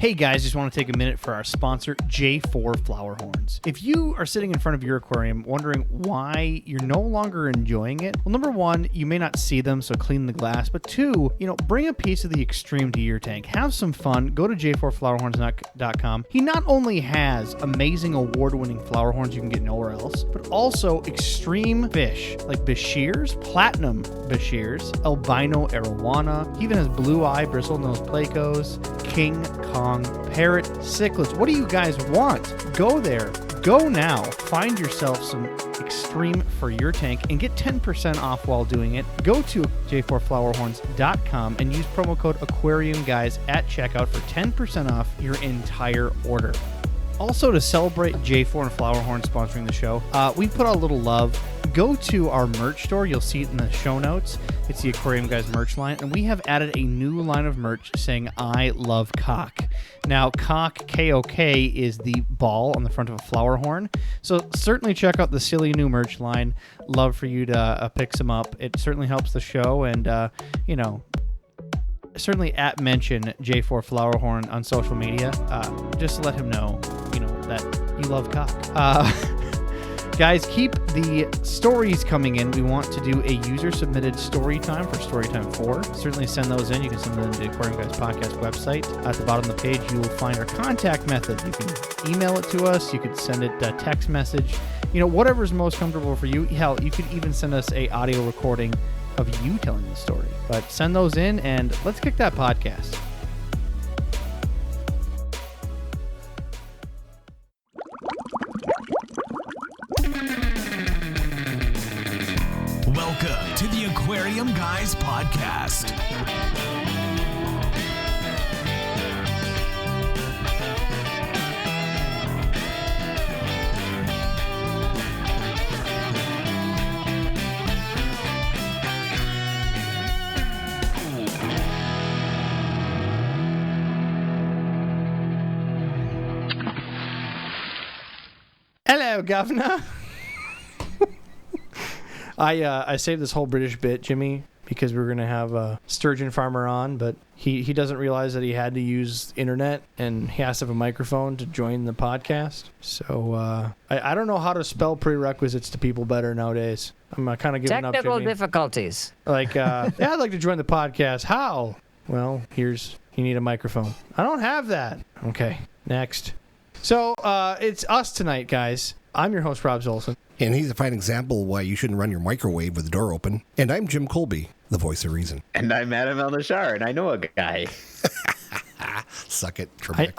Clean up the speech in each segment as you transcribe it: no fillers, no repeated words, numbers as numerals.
Hey guys, just want to take a minute for our sponsor, J4 Flower Horns. If you are sitting in front of your aquarium wondering why you're no longer enjoying it, well, number one, you may not see them, so clean the glass. But two, bring a piece of the extreme to your tank. Have some fun. Go to j4flowerhorns.com. He not only has amazing award-winning flower horns you can get nowhere else, but also extreme fish like Bashirs, Platinum Bashirs, Albino Arowana. He even has Blue Eye, Bristlenose Placos, King Kong Parrot, Cichlids. What do you guys want? Go there. Go now. Find yourself some extreme for your tank and get 10% off while doing it. Go to j4flowerhorns.com and use promo code aquariumguys at checkout for 10% off your entire order. Also, to celebrate J4 and Flowerhorn sponsoring the show, we put out a little love. Go to our merch store. You'll see it in the show notes. It's the Aquarium Guys merch line, and we have added a new line of merch saying, I love cock. Now, cock, K-O-K, is the ball on the front of a flower horn. So certainly check out the silly new merch line. Love for you to pick some up. It certainly helps the show, and, certainly mention J4 Flowerhorn on social media. Just to let him know, that you love cock. Guys, keep the stories coming in. We want to do a user-submitted story time for Storytime 4. Certainly send those in. You can send them to the Aquarium Guys Podcast website. At the bottom of the page, you will find our contact method. You can email it to us. You could send it a text message. Whatever's most comfortable for you. Hell, you could even send us a audio recording of you telling the story. But send those in, and let's kick that podcast. Welcome to the Aquarium Guys Podcast. Hello, Governor. I saved this whole British bit, Jimmy, because we were going to have a sturgeon farmer on, but he doesn't realize that he had to use internet, and he has to have a microphone to join the podcast. So I don't know how to spell prerequisites to people better nowadays. I'm kind of giving up, Technical Jimmy. difficulties. Like, yeah, I'd like to join the podcast. How? Well, you need a microphone. I don't have that. Okay, next. So it's us tonight, guys. I'm your host, Rob Zolson. And he's a fine example why you shouldn't run your microwave with the door open. And I'm Jim Colby, the voice of reason. And I'm Adam Elnashar, and I know a guy. Suck it, Trebek.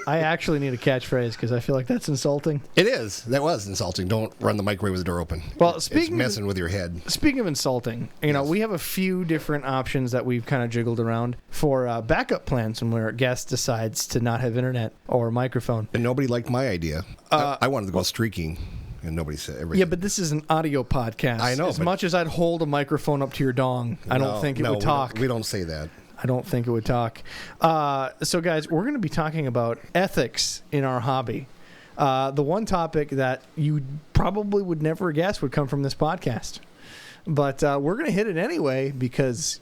I actually need a catchphrase because I feel like that's insulting. It is. That was insulting. Don't run the microwave with the door open. Well, it's messing with your head. Speaking of insulting, we have a few different options that we've kind of jiggled around for backup plans when our guest decides to not have internet or microphone. And nobody liked my idea. I wanted to go streaking. And nobody said everything. Yeah, but this is an audio podcast. I know. As much as I'd hold a microphone up to your dong, I don't think it would talk. We don't say that. I don't think it would talk. So, guys, we're going to be talking about ethics in our hobby. The one topic that you probably would never guess would come from this podcast. But we're going to hit it anyway because,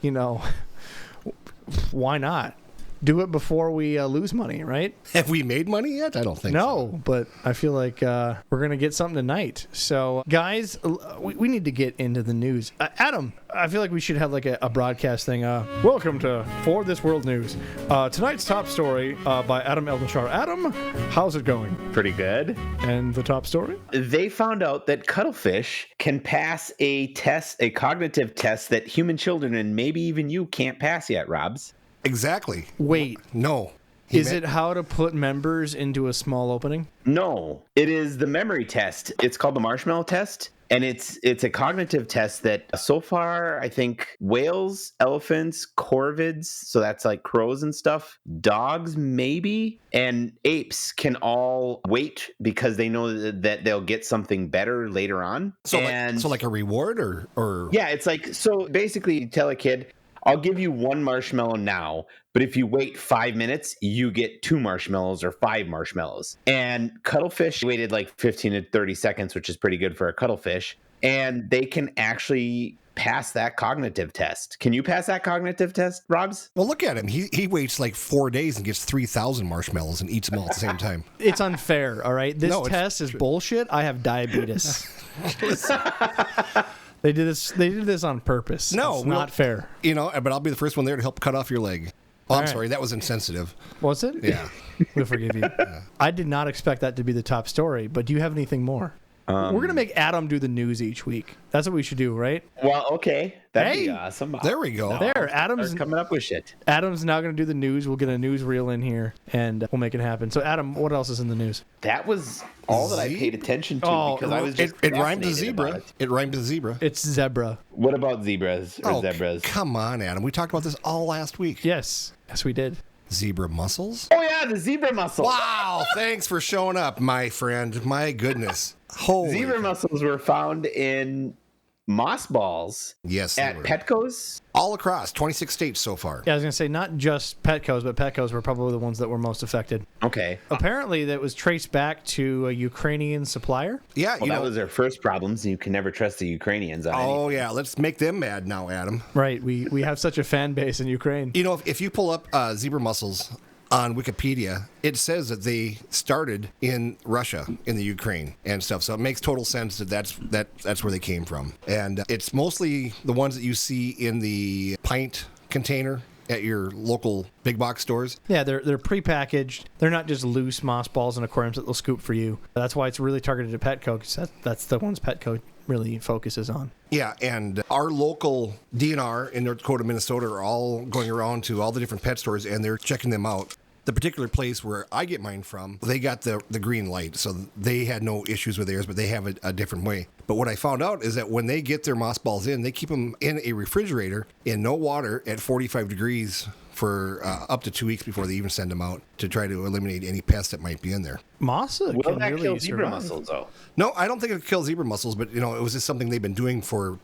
why not? Do it before we lose money, right? Have we made money yet? I don't think so. No, but I feel like we're going to get something tonight. So, guys, we need to get into the news. Adam, I feel like we should have like a broadcast thing. Welcome to For This World News. Tonight's top story by Adam Elnashar. Adam, how's it going? Pretty good. And the top story? They found out that cuttlefish can pass a cognitive test that human children and maybe even you can't pass yet, Robs. Exactly. Wait. No. Is it how to put members into a small opening? No. It is the memory test. It's called the marshmallow test. And it's a cognitive test that so far, I think whales, elephants, corvids, so that's like crows and stuff, dogs maybe, and apes can all wait because they know that they'll get something better later on. So like a reward or? Yeah, it's like, so basically you tell a kid, I'll give you one marshmallow now, but if you wait 5 minutes, you get 2 marshmallows or 5 marshmallows. And cuttlefish waited like 15 to 30 seconds, which is pretty good for a cuttlefish. And they can actually pass that cognitive test. Can you pass that cognitive test, Robs? Well, look at him. He waits like 4 days and gets 3,000 marshmallows and eats them all at the same time. It's unfair, all right? This No, it's test is bullshit. I have diabetes. They did this on purpose. No, it's not fair. But I'll be the first one there to help cut off your leg. Oh, I'm right. sorry. That was insensitive. Was it? Yeah. We'll forgive you. I did not expect that to be the top story, but do you have anything more? We're going to make Adam do the news each week. That's what we should do, right? Well, okay. That'd Hey. be awesome. There we go. There, Adam's Start coming up with shit. Adam's now going to do the news. We'll get a newsreel in here, and we'll make it happen. So, Adam, what else is in the news? That was all that I paid attention to Oh, because I was just It rhymed to fascinated zebra. about it. It rhymed to zebra. It's zebra. What about zebras or zebras? Come on, Adam. We talked about this all last week. Yes, we did. Zebra mussels? Oh yeah, the zebra mussel. Wow. Thanks for showing up, my friend. My goodness. Holy. Zebra mussels were found in mossballs Yes, they at were. Petco's. All across 26 states so far. Yeah, I was going to say not just Petco's, but Petco's were probably the ones that were most affected. Okay. Apparently, that was traced back to a Ukrainian supplier. Yeah, Well, that was their first problems. You can never trust the Ukrainians on Oh, anything. yeah. Let's make them mad now, Adam. Right. We have such a fan base in Ukraine. If you pull up zebra mussels on Wikipedia, it says that they started in Russia, in the Ukraine and stuff. So it makes total sense that that's where they came from. And it's mostly the ones that you see in the pint container at your local big box stores. Yeah, they're prepackaged. They're not just loose mossballs and aquariums that they'll scoop for you. That's why it's really targeted at Petco, because that's the ones Petco really focuses on. Yeah, and our local DNR in North Dakota, Minnesota are all going around to all the different pet stores, and they're checking them out. The particular place where I get mine from, they got the green light, so they had no issues with theirs, but they have a different way. But what I found out is that when they get their mossballs in, they keep them in a refrigerator in no water at 45 degrees for up to 2 weeks before they even send them out to try to eliminate any pests that might be in there. Moss Will can that really kill zebra survive. mussels, though? No, I don't think it kills zebra mussels, but it was just something they've been doing for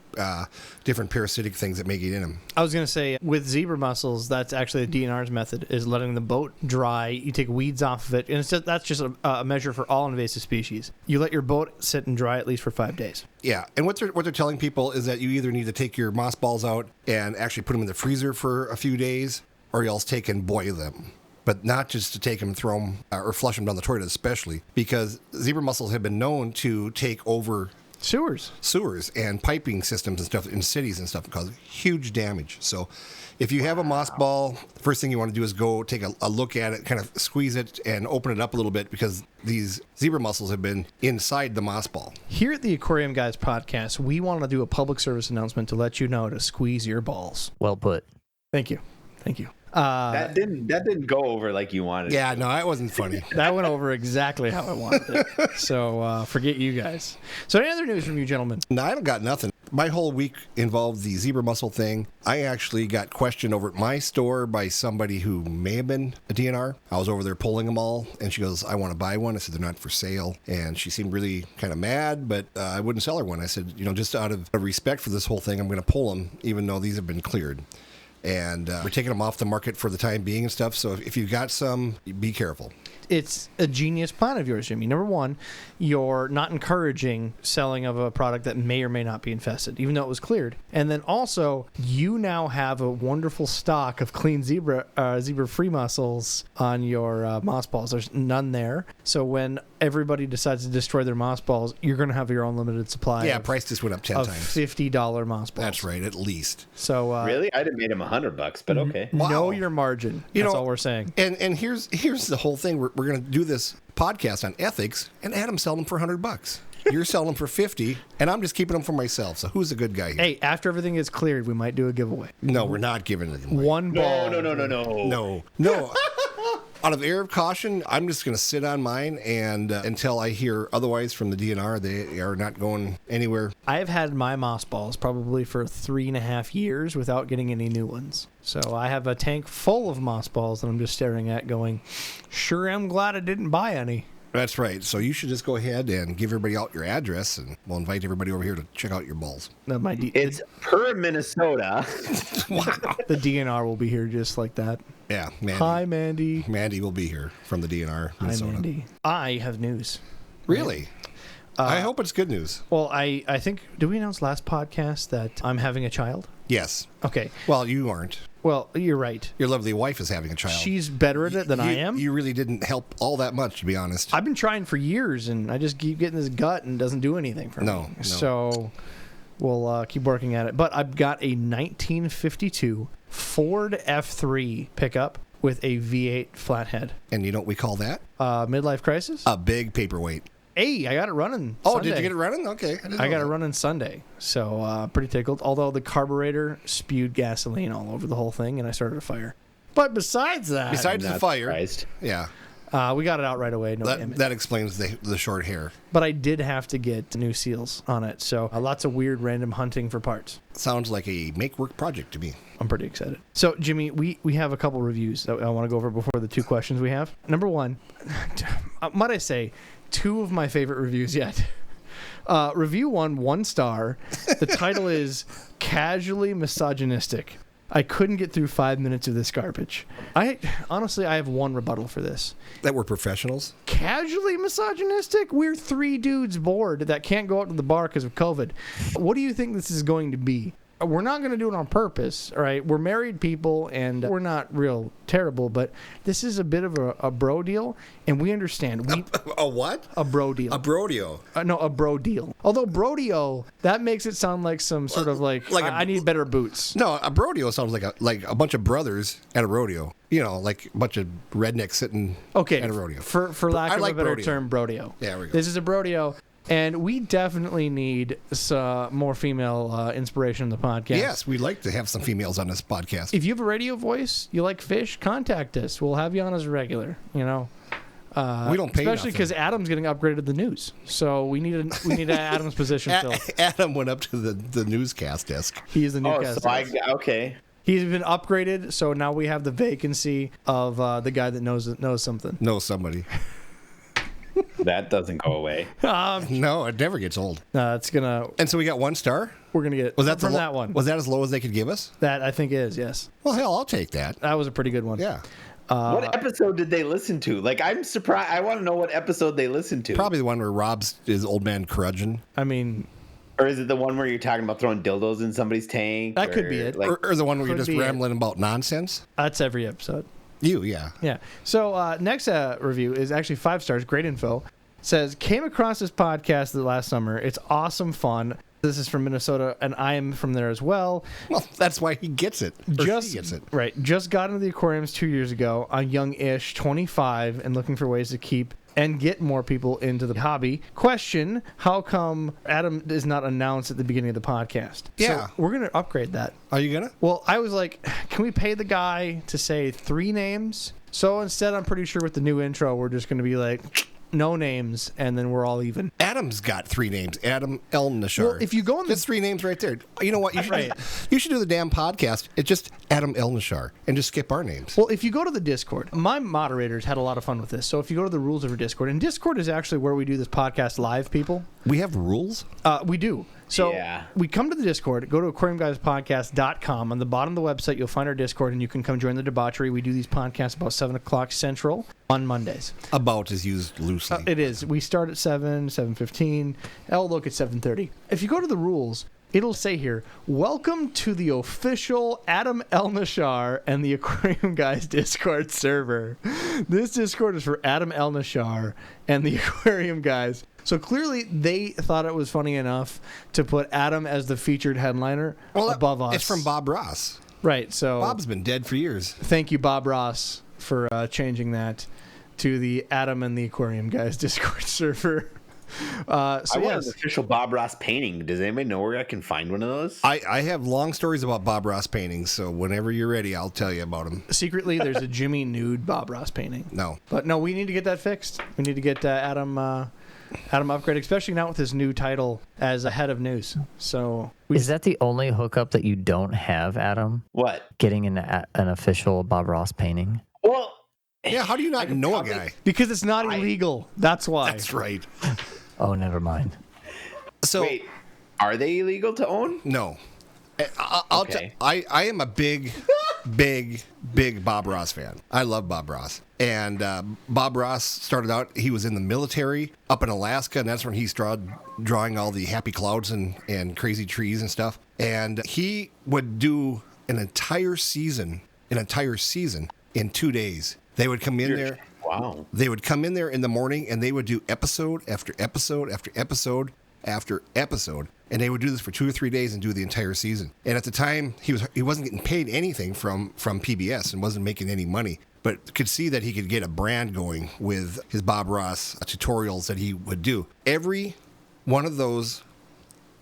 different parasitic things that may get in them. I was going to say, with zebra mussels, that's actually the DNR's method, is letting the boat dry. You take weeds off of it, and that's just a measure for all invasive species. You let your boat sit and dry at least for 5 days. Yeah, and what they're telling people is that you either need to take your mossballs out and actually put them in the freezer for a few days, or else take and boil them. But not just to take them, throw them, or flush them down the toilet, especially because zebra mussels have been known to take over sewers and piping systems and stuff in cities and stuff and cause huge damage. So if you have a mossball, the first thing you want to do is go take a look at it, kind of squeeze it and open it up a little bit, because these zebra mussels have been inside the mossball. Here at the Aquarium Guys podcast, we want to do a public service announcement to let you know to squeeze your balls. Well put. Thank you. That didn't go over like you wanted. Yeah, no, that wasn't funny. That went over exactly how I wanted it. So forget you guys. So any other news from you gentlemen? No, I don't got nothing. My whole week involved the zebra mussel thing. I actually got questioned over at my store by somebody who may have been a DNR. I was over there pulling them all, and she goes, I want to buy one. I said, they're not for sale. And she seemed really kind of mad, but I wouldn't sell her one. I said, just out of respect for this whole thing, I'm going to pull them, even though these have been cleared. And we're taking them off the market for the time being and stuff. So if you got some, be careful. It's a genius plan of yours, Jimmy. Number one, you're not encouraging selling of a product that may or may not be infested, even though it was cleared. And then also, you now have a wonderful stock of clean zebra-free mussels on your moss balls. There's none there. So when everybody decides to destroy their moss balls, you're going to have your own limited supply. Yeah, price just went up 10 of times. $50 moss balls. That's right, at least. So Really? I'd have made him $100, but okay. know Wow. your margin. That's all we're saying. And here's the whole thing. We're going to do this podcast on ethics, and Adam's selling them for $100. You're selling them for $50, and I'm just keeping them for myself. So who's the good guy here? Hey, after everything is cleared, we might do a giveaway. No, we're not giving it away. One ball. No. No. Out of air of caution, I'm just going to sit on mine, and until I hear otherwise from the DNR, they are not going anywhere. I have had my moss balls probably for 3.5 years without getting any new ones. So I have a tank full of moss balls that I'm just staring at going, sure am glad I didn't buy any. That's right. So you should just go ahead and give everybody out your address, and we'll invite everybody over here to check out your balls. It's per Minnesota. The DNR will be here just like that. Yeah, Mandy. Hi, Mandy. Mandy will be here from the DNR, Hi, Minnesota. Mandy. I have news. Really? I hope it's good news. Well, I think, did we announce last podcast that I'm having a child? Yes. Okay. Well, you aren't. Well, you're right. Your lovely wife is having a child. She's better at it than I am. You really didn't help all that much, to be honest. I've been trying for years, and I just keep getting this gut and it doesn't do anything for me. No. So we'll keep working at it. But I've got a 1952 Ford F3 pickup with a V8 flathead. And you know what we call that? Midlife crisis? A big paperweight. Hey, I got it running Oh, Sunday. did you get it running? Okay. I got it running Sunday, so pretty tickled. Although the carburetor spewed gasoline all over the whole thing, and I started a fire. But besides that, Besides the fire, surprised. yeah, we got it out right away. No damage. that explains the short hair. But I did have to get new seals on it, so lots of weird random hunting for parts. Sounds like a make-work project to me. I'm pretty excited. So, Jimmy, we have a couple reviews that I want to go over before the two questions we have. Number one, might I say, two of my favorite reviews yet. Review 1 star. The title is Casually Misogynistic. I couldn't get through 5 minutes of this garbage. Honestly, I have one rebuttal for this. That we're professionals? Casually misogynistic? We're three dudes bored that can't go out to the bar because of COVID. What do you think this is going to be? We're not going to do it on purpose, all right? We're married people, and we're not real terrible, but this is a bit of a bro deal, and we understand. A what? A bro deal. A brodeo. No, a bro deal. Although brodeo, that makes it sound like some sort of I need better boots. No, a brodeo sounds like a bunch of brothers at a rodeo. You know, like a bunch of rednecks sitting at a rodeo. For lack of a better brodeo. term, brodeo. Yeah, there we go. This is a brodeo. And we definitely need some more female inspiration in the podcast. Yes, we'd like to have some females on this podcast. If you have a radio voice, you like fish, contact us. We'll have you on as a regular, you know. We don't pay especially because Adam's getting upgraded to the news. So we need Adam's position filled. Adam went up to the newscast desk. He's the newscast. Okay. He's been upgraded, so now we have the vacancy of the guy that knows something. Knows somebody. That doesn't go away. No, it never gets old. It's gonna. And so we got 1 star. We're gonna get. Was that from that one? Was that as low as they could give us? That I think is, yes. Well, hell, I'll take that. That was a pretty good one. Yeah. What episode did they listen to? Like, I'm surprised. I want to know what episode they listened to. Probably the one where Rob's is old man Crudgeon. I mean, or is it the one where you're talking about throwing dildos in somebody's tank? That could be it. Like, or the one where you're could just be rambling about nonsense. that's every episode. Yeah. Yeah. So next review is actually 5 stars. Great info. Says, came across this podcast last summer. It's awesome fun. This is from Minnesota, and I am from there as well. Well, that's why he gets it. Or she gets it. Right. Just got into the aquariums 2 years ago. I'm young-ish, 25, and looking for ways to keep and get more people into the hobby. Question, how come Adam is not announced at the beginning of the podcast? Yeah. So we're going to upgrade that. Are you going to? Well, I was like, can we pay the guy to say 3 names? So instead, I'm pretty sure with the new intro, we're just going to be like, no names, and then we're all even. Adam's got 3 names. Adam Elnashar. Well, if you go in That's 3 names right there. You know what? You should do the damn podcast. It's just Adam Elnashar and just skip our names. Well, if you go to the Discord, my moderators had a lot of fun with this. So if you go to the rules of our Discord, and Discord is actually where we do this podcast live, people. We have rules? We do. So Yeah. we come to the Discord, go to aquariumguyspodcast.com. On the bottom of the website, you'll find our Discord, and you can come join the debauchery. We do these podcasts about 7 o'clock Central on Mondays. About is used loosely. It is. We start at 7, 7:15. I'll look at 7:30. If you go to the rules, it'll say here, welcome to the official Adam Elnashar and the Aquarium Guys Discord server. This Discord is for Adam Elnashar and the Aquarium Guys. So clearly they thought it was funny enough to put Adam as the featured headliner above us. It's from Bob Ross. Right. So Bob's been dead for years. thank you, Bob Ross, for changing that to the Adam and the Aquarium Guys Discord server. I want an official Bob Ross painting. Does anybody know where I can find one of those? I have long stories about Bob Ross paintings, so whenever you're ready, I'll tell you about them. Secretly, there's a Jimmy nude Bob Ross painting. No. But no, we need to get that fixed. We need to get Adam upgrade, especially now with his new title as a head of news. So is that the only hookup that you don't have, Adam? What? Getting an official Bob Ross painting? Well, Yeah, how do you not know a guy? because it's not illegal. That's why. That's right. Oh, never mind. So wait, are they illegal to own? no. I'll Okay. I am a big big Bob Ross fan. I love Bob Ross. And Bob Ross started out, he was in the military up in Alaska, and that's when he started drawing all the happy clouds and crazy trees and stuff. And he would do an entire season in 2 days. They would come in there. Wow. They would come in there in the morning, and they would do episode after episode after episode after episode. And they would do this for 2 or 3 days and do the entire season. And at the time, he wasn't getting paid anything from PBS and wasn't making any money, but could see that he could get a brand going with his Bob Ross tutorials that he would do. Every one of those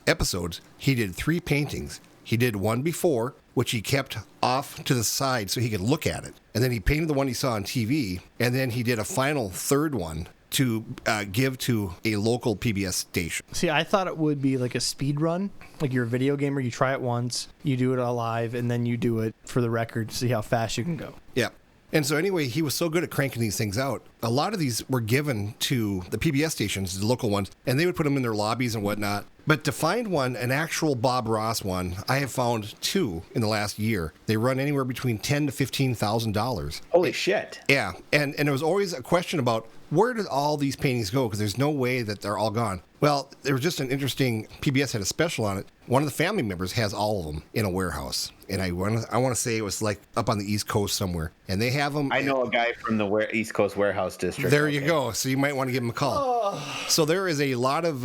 episodes, he did 3 paintings. He did one before, which he kept off to the side so he could look at it. And then he painted the one he saw on TV. And then he did a final third one to give to a local PBS station. See, I thought it would be like a speed run. Like you're a video gamer, you try it once, you do it live, and then you do it for the record to see how fast you can go. Yeah. And so anyway, he was so good at cranking these things out. A lot of these were given to the PBS stations, the local ones, and they would put them in their lobbies and whatnot. But to find one, an actual Bob Ross one, I have found 2 in the last year. They run anywhere between $10,000 to $15,000. Holy shit. Yeah, and there was always a question about where did all these paintings go? Because there's no way that they're all gone. Well, there was just an interesting, PBS had a special on it. One of the family members has all of them in a warehouse. And I want to say it was like up on the East Coast somewhere. And they have them. I know a guy from the East Coast Warehouse District. There you go. So you might want to give him a call. So there is a lot of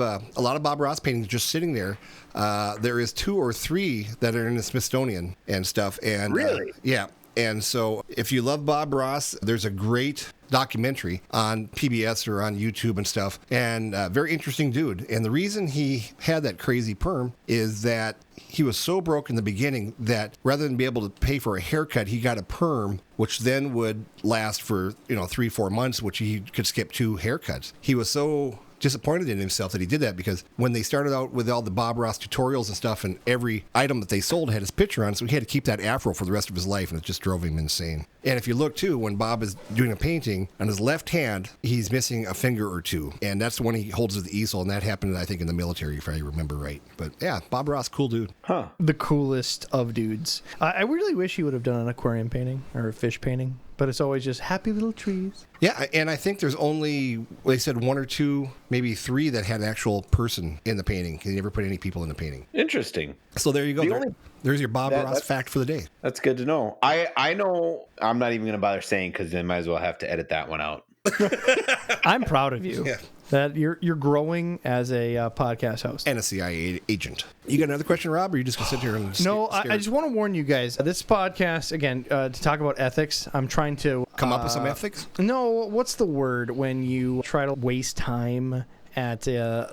Bob Ross paintings just sitting there. There is 2 or 3 that are in the Smithsonian and stuff. And really? Yeah. And so if you love Bob Ross, there's a great documentary on PBS or on YouTube and stuff. And very interesting dude. And the reason he had that crazy perm is that he was so broke in the beginning that rather than be able to pay for a haircut, he got a perm, which then would last for 3-4 months, which he could skip 2 haircuts. He was so disappointed in himself that he did that, because when they started out with all the Bob Ross tutorials and stuff, and every item that they sold had his picture on it, so he had to keep that afro for the rest of his life, and it just drove him insane. And if you look too, when Bob is doing a painting, on his left hand, he's missing a finger or 2, and that's the one he holds as the easel, and that happened, I think, in the military, if I remember right. But yeah, Bob Ross, cool dude. Huh. The coolest of dudes. I really wish he would have done an aquarium painting or a fish painting, but it's always just happy little trees. Yeah, and I think there's only, they said 1 or 2, maybe 3 that had an actual person in the painting. He never put any people in the painting. Interesting. So there you go. There's your Bob Ross fact for the day. That's good to know. I know, I'm not even going to bother saying, because then might as well have to edit that one out. I'm proud of you. Yeah. That you're growing as a podcast host. And a CIA agent. You got another question, Rob, or you just going to sit here and No, I just want to warn you guys. This podcast, again, to talk about ethics, I'm trying to... come up with some ethics? No, what's the word when you try to waste time at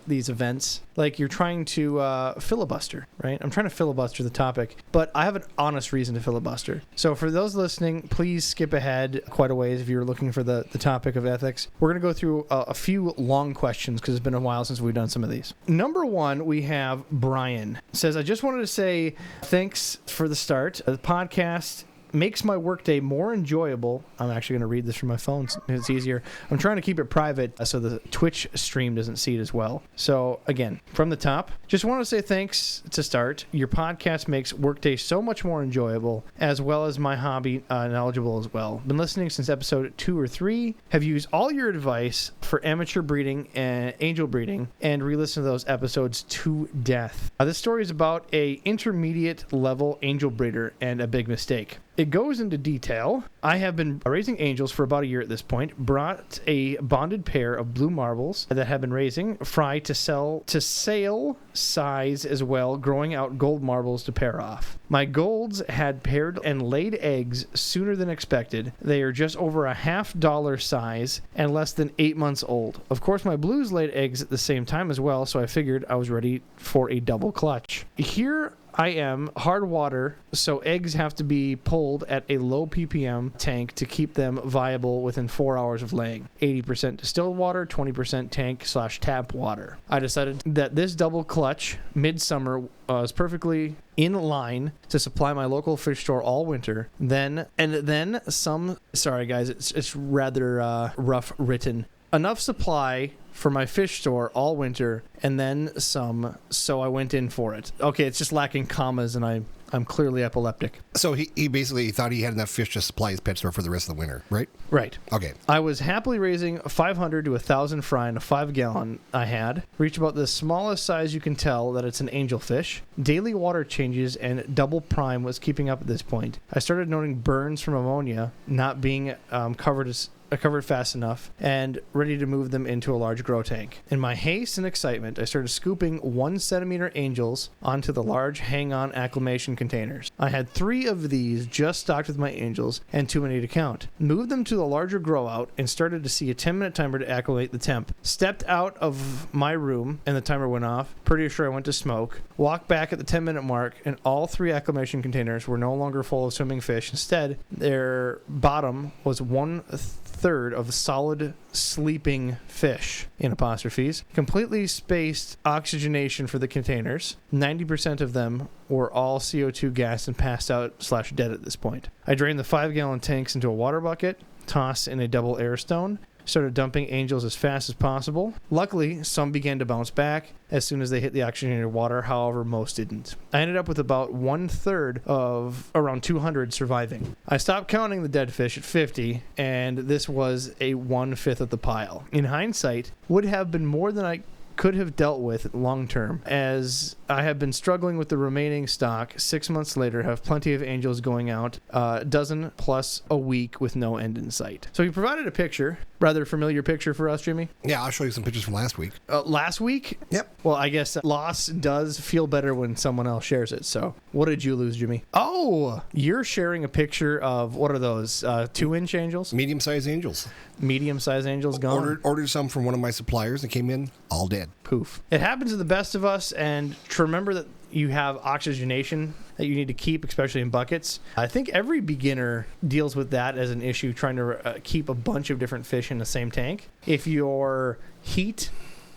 these events? Like you're trying to filibuster, right? I'm trying to filibuster the topic, but I have an honest reason to filibuster. So for those listening, please skip ahead quite a ways if you're looking for the topic of ethics. We're going to go through a few long questions because it's been a while since we've done some of these. Number 1, we have Brian. Says, I just wanted to say thanks for the start. The podcast makes my workday more enjoyable. I'm actually going to read this from my phone. It's easier. I'm trying to keep it private so the Twitch stream doesn't see it as well. So again, from the top, just want to say thanks to start. Your podcast makes workday so much more enjoyable, as well as my hobby knowledgeable as well. Been listening since episode 2 or 3. Have used all your advice for amateur breeding and angel breeding, and re-listened to those episodes to death. This story is about a intermediate level angel breeder and a big mistake. It goes into detail. I have been raising angels for about a year at this point. Brought a bonded pair of blue marbles that have been raising, fry to sell to sale size as well, growing out gold marbles to pair off. My golds had paired and laid eggs sooner than expected. They are just over a $50 size and less than 8 months old. Of course, my blues laid eggs at the same time as well, so I figured I was ready for a double clutch. Here I am, hard water, so eggs have to be pulled at a low ppm tank to keep them viable within 4 hours of laying. 80% distilled water, 20% tank/tap water. I decided that this double clutch midsummer was perfectly in line to supply my local fish store all winter. Then some, sorry guys, it's rather rough written. Enough supply for my fish store all winter, and then some, so I went in for it. Okay, it's just lacking commas, and I I'm clearly epileptic. So he basically thought he had enough fish to supply his pet store for the rest of the winter, right? Right. Okay. I was happily raising 500 to 1,000 fry in a 5-gallon I had. Reached about the smallest size you can tell that it's an angelfish. Daily water changes and double prime was keeping up at this point. I started noting burns from ammonia not being covered fast enough and ready to move them into a large grow tank. In my haste and excitement, I started scooping 1 centimeter angels onto the large hang-on acclimation containers. I had 3 of these just stocked with my angels and too many to count. Moved them to the larger grow out and started to see a 10-minute timer to acclimate the temp. Stepped out of my room and the timer went off. Pretty sure I went to smoke. Walked back at the 10-minute mark and all 3 acclimation containers were no longer full of swimming fish. Instead, their bottom was 1/3 of solid sleeping fish in apostrophes. Completely spaced oxygenation for the containers. 90% of them were all CO2 gas and passed out / dead at this point. I drained the 5-gallon tanks into a water bucket, tossed in a double air stone, started dumping angels as fast as possible. Luckily, some began to bounce back as soon as they hit the oxygenated water, however, most didn't. I ended up with about 1/3 of around 200 surviving. I stopped counting the dead fish at 50, and this was a 1/5 of the pile. In hindsight, would have been more than I could have dealt with long term, as I have been struggling with the remaining stock. 6 months later, have plenty of angels going out, a dozen plus a week with no end in sight. So he provided a picture, rather familiar picture for us, Jimmy. Yeah, I'll show you some pictures from last week. Last week? Yep. Well, I guess loss does feel better when someone else shares it. So what did you lose, Jimmy? Oh, you're sharing a picture of, what are those, 2-inch angels? Medium-sized angels. Medium-sized angels gone. Ordered some from one of my suppliers and came in all dead. Poof. It happens to the best of us, and to remember that you have oxygenation that you need to keep, especially in buckets. I think every beginner deals with that as an issue, trying to keep a bunch of different fish in the same tank. If your heat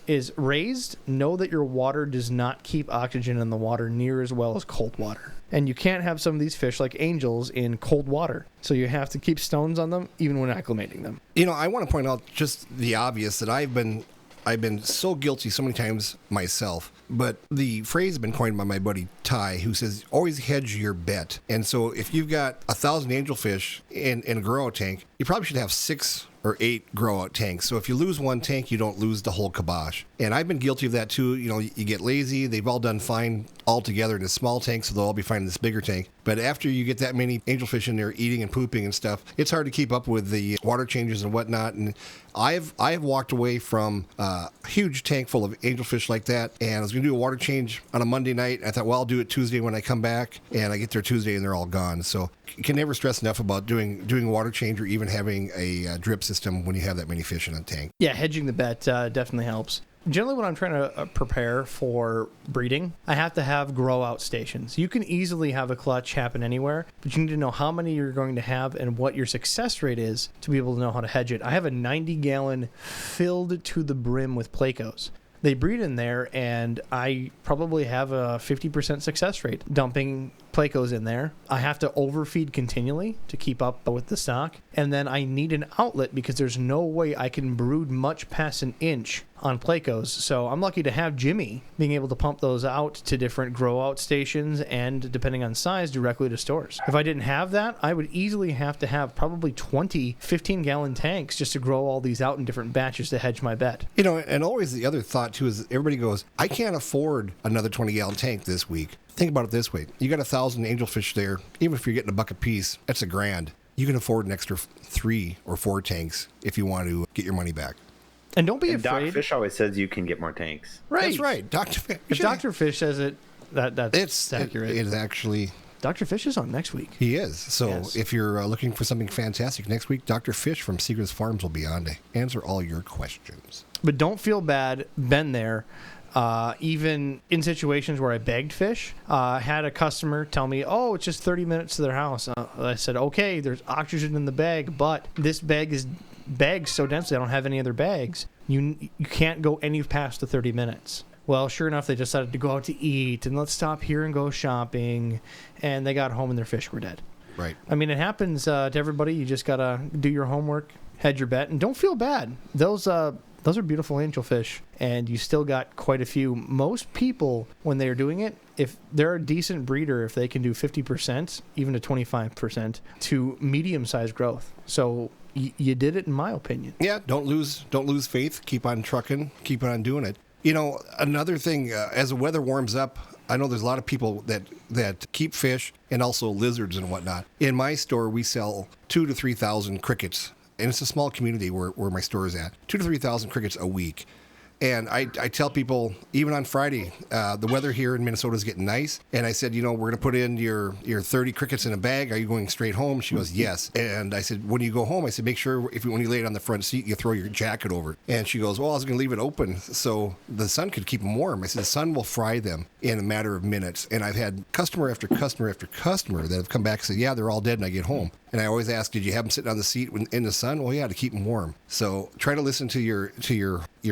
is raised, know that your water does not keep oxygen in the water near as well as cold water. And you can't have some of these fish like angels in cold water. So you have to keep stones on them even when acclimating them. You know, I want to point out just the obvious that I've been so guilty so many times myself, but the phrase has been coined by my buddy Ty, who says, always hedge your bet. And so if you've got 1,000 angelfish in a grow-out tank, you probably should have 6 or 8 grow-out tanks. So if you lose one tank, you don't lose the whole kibosh. And I've been guilty of that too. You know, you get lazy. They've all done fine all together in a small tank, so they'll all be fine in this bigger tank. But after you get that many angelfish in there eating and pooping and stuff, it's hard to keep up with the water changes and whatnot. And I've walked away from a huge tank full of angelfish like that, and I was going to do a water change on a Monday night. I thought, well, I'll do it Tuesday when I come back, and I get there Tuesday and they're all gone. So you can never stress enough about doing a water change or even having a drip system when you have that many fish in a tank. Yeah, hedging the bet definitely helps. Generally, when I'm trying to prepare for breeding, I have to have grow-out stations. You can easily have a clutch happen anywhere, but you need to know how many you're going to have and what your success rate is to be able to know how to hedge it. I have a 90-gallon filled to the brim with Plecos. They breed in there, and I probably have a 50% success rate dumping Plecos in there. I have to overfeed continually to keep up with the stock, and then I need an outlet because there's no way I can brood much past an inch on Plecos. So I'm lucky to have Jimmy being able to pump those out to different grow out stations and, depending on size, directly to stores. If I didn't have that, I would easily have to have probably 20 15-gallon tanks just to grow all these out in different batches to hedge my bet. You know, and always the other thought too is everybody goes, I can't afford another 20-gallon tank this week. Think about it this way. You got 1,000 angelfish there. Even if you're getting a buck a piece, that's $1,000. You can afford an extra 3 or 4 tanks if you want to get your money back. And don't be and afraid. Doc Fish always says you can get more tanks. Right. That's right. Dr. Fish. If Dr. Fish says it, that's accurate. It is actually. Dr. Fish is on next week. He is. So Yes. if you're looking for something fantastic next week, Dr. Fish from Seagrass Farms will be on to answer all your questions. But don't feel bad. Been there. Even in situations where I begged fish, had a customer tell me, oh, it's just 30 minutes to their house. I said, okay, there's oxygen in the bag, but this bag is bagged so densely I don't have any other bags. You can't go any past the 30 minutes. Well, sure enough, they decided to go out to eat, and let's stop here and go shopping, and they got home and their fish were dead. Right. I mean, it happens to everybody. You just got to do your homework, hedge your bet, and don't feel bad. Those Those are beautiful angelfish, and you still got quite a few. Most people, when they're doing it, if they're a decent breeder, if they can do 50%, even to 25% to medium-sized growth. So you did it, in my opinion. Yeah, don't lose faith. Keep on trucking. Keep on doing it. Another thing, as the weather warms up, I know there's a lot of people that keep fish and also lizards and whatnot. In my store, we sell 2,000 to 3,000 crickets, and it's a small community where my store is at. 2,000 to 3,000 crickets a week. And I tell people, even on Friday, the weather here in Minnesota is getting nice. And I said, we're going to put in your 30 crickets in a bag. Are you going straight home? She goes, yes. And I said, when you go home, I said, make sure when you lay it on the front seat, you throw your jacket over it. And she goes, well, I was going to leave it open so the sun could keep them warm. I said, the sun will fry them in a matter of minutes. And I've had customer after customer after customer that have come back and said, yeah, they're all dead when I get home. And I always ask, did you have them sitting on the seat in the sun? Well, yeah, to keep them warm. So try to listen to your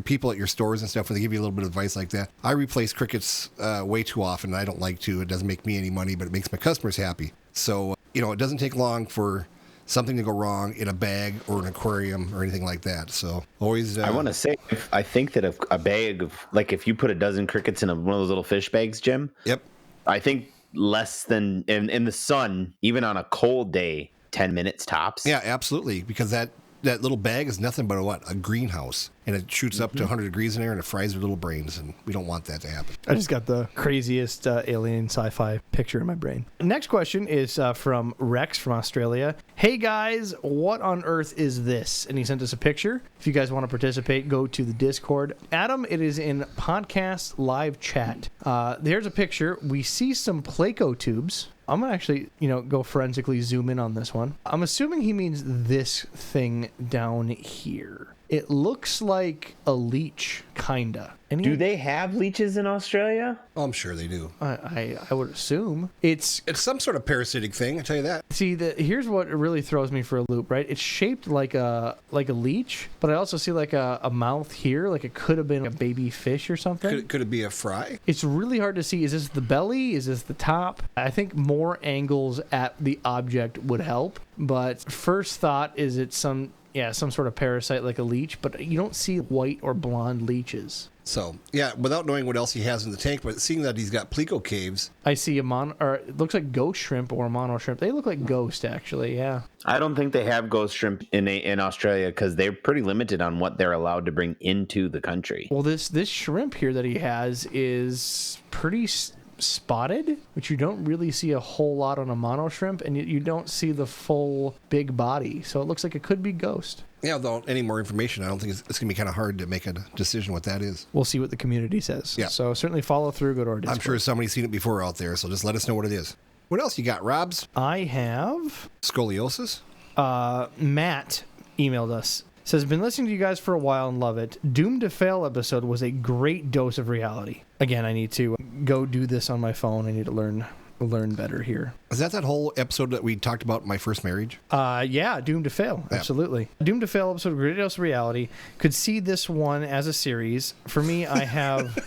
people at your stores and stuff when they give you a little bit of advice like that. I replace crickets way too often. I don't like to. It doesn't make me any money, but it makes my customers happy. So, it doesn't take long for something to go wrong in a bag or an aquarium or anything like that. So always... I want to say, I think that a bag of, like if you put a dozen crickets in one of those little fish bags, Jim. Yep. I think less than, in the sun, even on a cold day, 10 minutes tops. Yeah, absolutely. Because that little bag is nothing but a greenhouse, and it shoots up to 100 degrees in there, and it fries their little brains, and we don't want that to happen. I just got the craziest alien sci-fi picture in my brain. Next question is from Rex from Australia. Hey guys, what on earth is this? And he sent us a picture. If you guys want to participate, go to the Discord. Adam, it is in podcast live chat. There's a picture. We see some Placo tubes. I'm going to actually, go forensically zoom in on this one. I'm assuming he means this thing down here. It looks like a leech, kinda. Do they have leeches in Australia? Oh, I'm sure they do. I would assume. It's some sort of parasitic thing, I tell you that. See, here's what really throws me for a loop, right? It's shaped like a leech, but I also see like a mouth here, like it could have been a baby fish or something. Could it be a fry? It's really hard to see. Is this the belly? Is this the top? I think more angles at the object would help, but first thought is it's some sort of parasite like a leech, but you don't see white or blonde leeches. So, yeah, without knowing what else he has in the tank, but seeing that he's got pleco caves. I see it looks like ghost shrimp or mono shrimp. They look like ghost, actually, yeah. I don't think they have ghost shrimp in Australia because they're pretty limited on what they're allowed to bring into the country. Well, this shrimp here that he has is pretty spotted, which you don't really see a whole lot on a mono shrimp, and you don't see the full big body, so it looks like it could be ghost. Yeah, without any more information, I don't think it's going to be kind of hard to make a decision what that is. We'll see what the community says. Yeah. So certainly follow through, go to our Discord. I'm sure somebody's seen it before out there, so just let us know what it is. What else you got, Robs? I have... Scoliosis? Matt emailed us. Says, been listening to you guys for a while and love it. Doomed to Fail episode was a great dose of reality. Again, I need to go do this on my phone. I need to learn better here. Is that whole episode that we talked about my first marriage? Yeah, Doomed to Fail. Yeah. Absolutely. Doomed to Fail episode, great dose of reality. Could see this one as a series. For me, I have...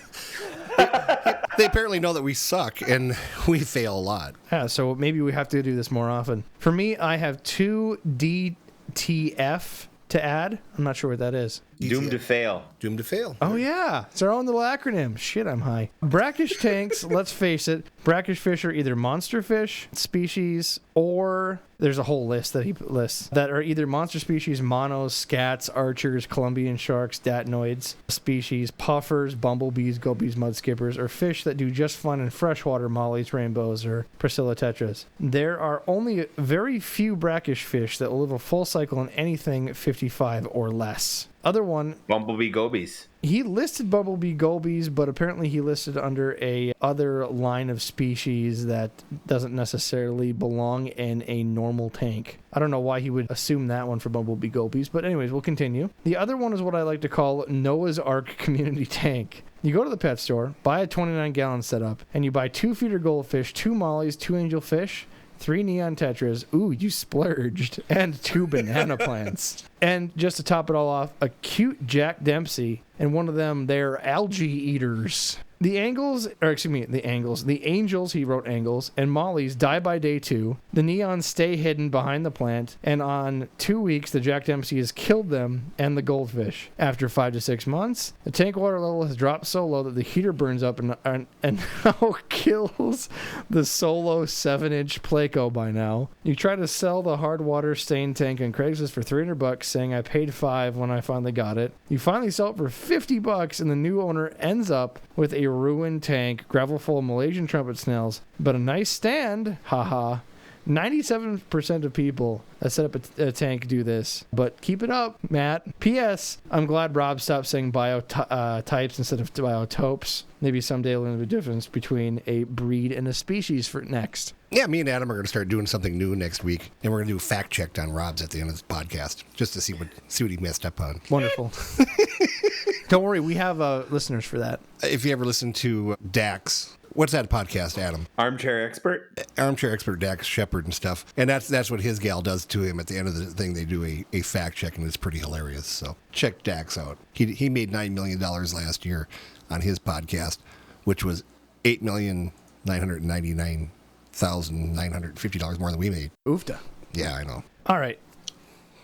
They apparently know that we suck and we fail a lot. Yeah, so maybe we have to do this more often. For me, I have 2 DTF to add. I'm not sure what that is. Doomed to fail. Doomed to fail. Oh, yeah. It's our own little acronym. Shit, I'm high. Brackish tanks, let's face it, brackish fish are either monster fish species or there's a whole list that he lists that are either monster species, monos, scats, archers, Columbian sharks, datinoids species, puffers, bumblebees, gobies, mud skippers, or fish that do just fine in freshwater, mollies, rainbows, or Priscilla tetras. There are only very few brackish fish that will live a full cycle in anything 55 or less. Other one, Bumblebee gobies. He listed bumblebee gobies, but apparently he listed under a other line of species that doesn't necessarily belong in a normal tank. I don't know why he would assume that one for bumblebee gobies, but anyways, we'll continue. The other one is what I like to call Noah's Ark community tank. You go to the pet store, buy a 29-gallon setup, and you buy 2 feeder goldfish, 2 mollies, 2 angelfish, 3 neon tetras, ooh, you splurged, and 2 banana plants. And just to top it all off, a cute Jack Dempsey, and one of them, they're algae eaters. The angels, he wrote angles, and mollies die by day 2. The neons stay hidden behind the plant, and on 2 weeks, the Jack Dempsey has killed them and the goldfish. After 5 to 6 months, the tank water level has dropped so low that the heater burns up and now kills the solo 7-inch Placo by now. You try to sell the hard water stain tank on Craigslist for $300, saying I paid $5 when I finally got it. You finally sell it for $50, and the new owner ends up with a ruined tank, gravel full of Malaysian trumpet snails, but a nice stand, haha. 97% of people that set up a tank do this, but keep it up, Matt. P.S. I'm glad Rob stopped saying biotypes instead of biotopes. Maybe someday we'll learn the difference between a breed and a species for next. Yeah, me and Adam are going to start doing something new next week, and we're going to do a fact check on Rob's at the end of this podcast, just to see what he messed up on. Wonderful. Don't worry, we have listeners for that. If you ever listen to Dax, what's that podcast, Adam? Armchair expert Dax Shepard and stuff. And that's what his gal does to him at the end of the thing. They do a fact check, and it's pretty hilarious. So check Dax out. He made $9 million last year on his podcast, which was $8,999,950 more than we made. Oofta. Yeah, I know. All right.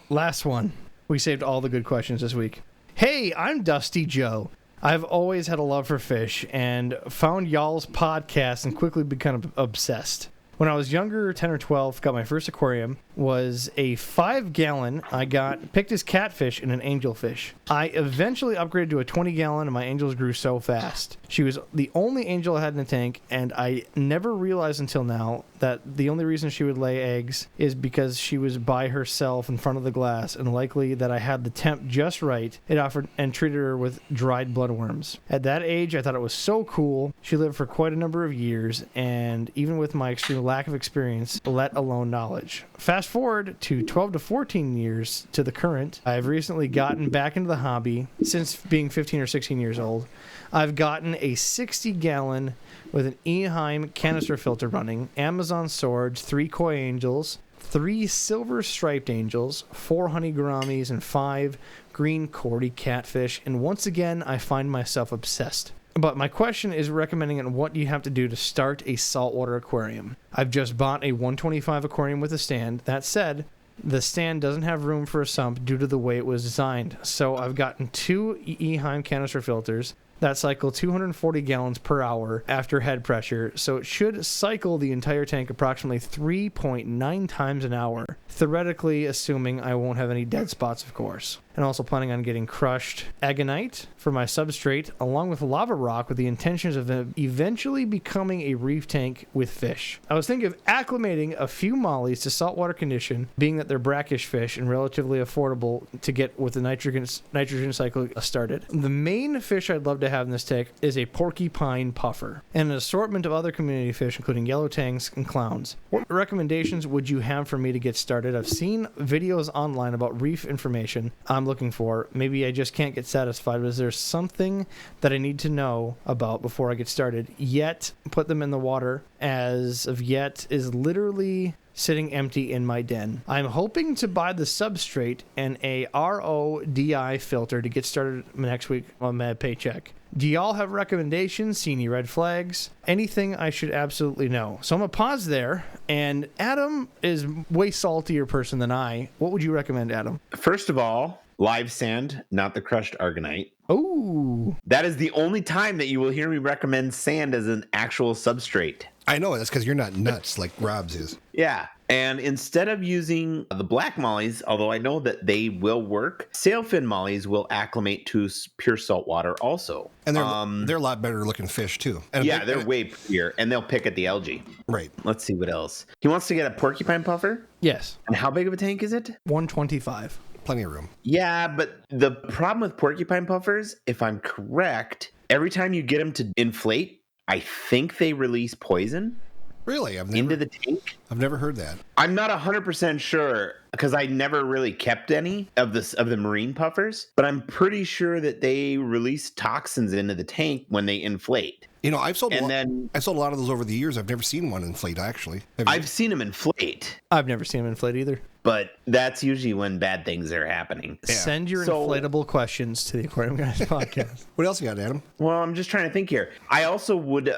Last one. We saved all the good questions this week. Hey, I'm Dusty Joe. I've always had a love for fish and found y'all's podcast and quickly become obsessed. When I was younger, 10 or 12, got my first aquarium, was a 5-gallon I picked as catfish and an angelfish. I eventually upgraded to a 20-gallon, and my angels grew so fast. She was the only angel I had in the tank, and I never realized until now that the only reason she would lay eggs is because she was by herself in front of the glass, and likely that I had the temp just right. It offered and treated her with dried bloodworms. At that age, I thought it was so cool. She lived for quite a number of years, and even with my extreme lack of experience, let alone knowledge. Fast forward to 12 to 14 years to the current. I've recently gotten back into the hobby since being 15 or 16 years old. I've gotten a 60-gallon with an Eheim canister filter running, Amazon swords, 3 koi angels, 3 silver striped angels, 4 honey gouramis, and 5 green cordy catfish. And once again, I find myself obsessed. But my question is recommending on what you have to do to start a saltwater aquarium. I've just bought a 125 aquarium with a stand. That said, the stand doesn't have room for a sump due to the way it was designed. So I've gotten 2 Eheim canister filters that cycle 240 gallons per hour after head pressure, so it should cycle the entire tank approximately 3.9 times an hour, theoretically assuming I won't have any dead spots, of course. And also planning on getting crushed agonite for my substrate, along with lava rock with the intentions of eventually becoming a reef tank with fish. I was thinking of acclimating a few mollies to saltwater condition, being that they're brackish fish and relatively affordable to get with the nitrogen cycle started. The main fish I'd love to have in this tank is a porcupine puffer, and an assortment of other community fish, including yellow tangs and clowns. What recommendations would you have for me to get started? I've seen videos online about reef information I'm looking for. Maybe I just can't get satisfied. But is there something that I need to know about before I get started? Yet, put them in the water as of yet is literally sitting empty in my den. I'm hoping to buy the substrate and a RODI filter to get started next week on my paycheck. Do y'all have recommendations? See any red flags? Anything I should absolutely know? So I'm going to pause there. And Adam is way saltier person than I. What would you recommend, Adam? First of all, live sand, not the crushed argonite. Oh. That is the only time that you will hear me recommend sand as an actual substrate. I know, that's because you're not nuts like Rob's is. Yeah. And instead of using the black mollies, although I know that they will work, sailfin mollies will acclimate to pure salt water also. And they're a lot better looking fish too. And yeah, they're way prettier, and they'll pick at the algae. Right. Let's see what else. He wants to get a porcupine puffer? Yes. And how big of a tank is it? 125. Plenty of room. Yeah, but the problem with porcupine puffers, if I'm correct, every time you get them to inflate, I think they release poison. Really? Into the tank? I've never heard that. I'm not 100% sure. because I never really kept any of the marine puffers, but I'm pretty sure that they release toxins into the tank when they inflate. I've sold And I've sold a lot of those over the years. I've never seen one inflate, actually. I've seen them inflate, I've never seen them inflate either. but that's usually when bad things are happening. Send your So- inflatable questions to the Aquarium Guys podcast. What else you got, Adam? Well, I'm just trying to think here. I also would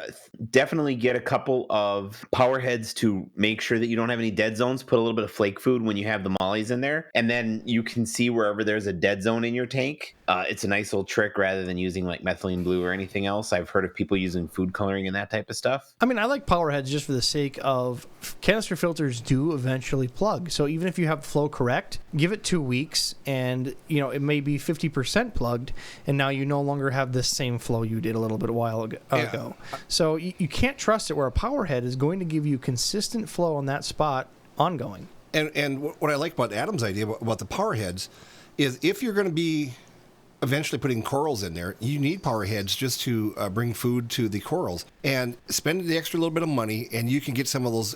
definitely get a couple of power heads to make sure that you don't have any dead zones. Put a little bit of flake food when you have the mollies in there, and then you can see wherever there's a dead zone in your tank. It's a nice little trick rather than using like methylene blue or anything else. I've heard of people using food coloring and that type of stuff. I mean, I like power heads just for the sake of canister filters do eventually plug. So even if you have flow correct, give it 2 weeks and, it may be 50% plugged, and now you no longer have this same flow you did a little bit a while ago. So you can't trust it where a power head is going to give you consistent flow on that spot ongoing. And what I like about Adam's idea about the power heads is if you're going to be eventually putting corals in there, you need power heads just to bring food to the corals. And spend the extra little bit of money, and you can get some of those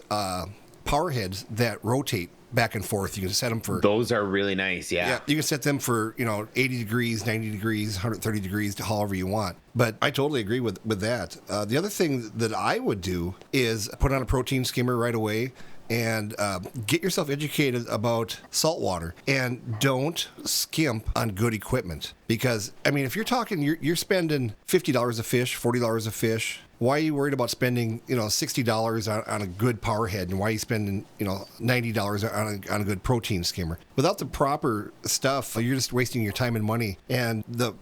power heads that rotate back and forth. You can set them for... Those are really nice, yeah. You can set them for, 80 degrees, 90 degrees, 130 degrees, to however you want. But I totally agree with that. The other thing that I would do is put on a protein skimmer right away, and get yourself educated about saltwater, and don't skimp on good equipment. Because, if you're talking, you're spending $50 a fish, $40 a fish. Why are you worried about spending, $60 on a good power head, and why are you spending, $90 on a good protein skimmer? Without the proper stuff, you're just wasting your time and money. And the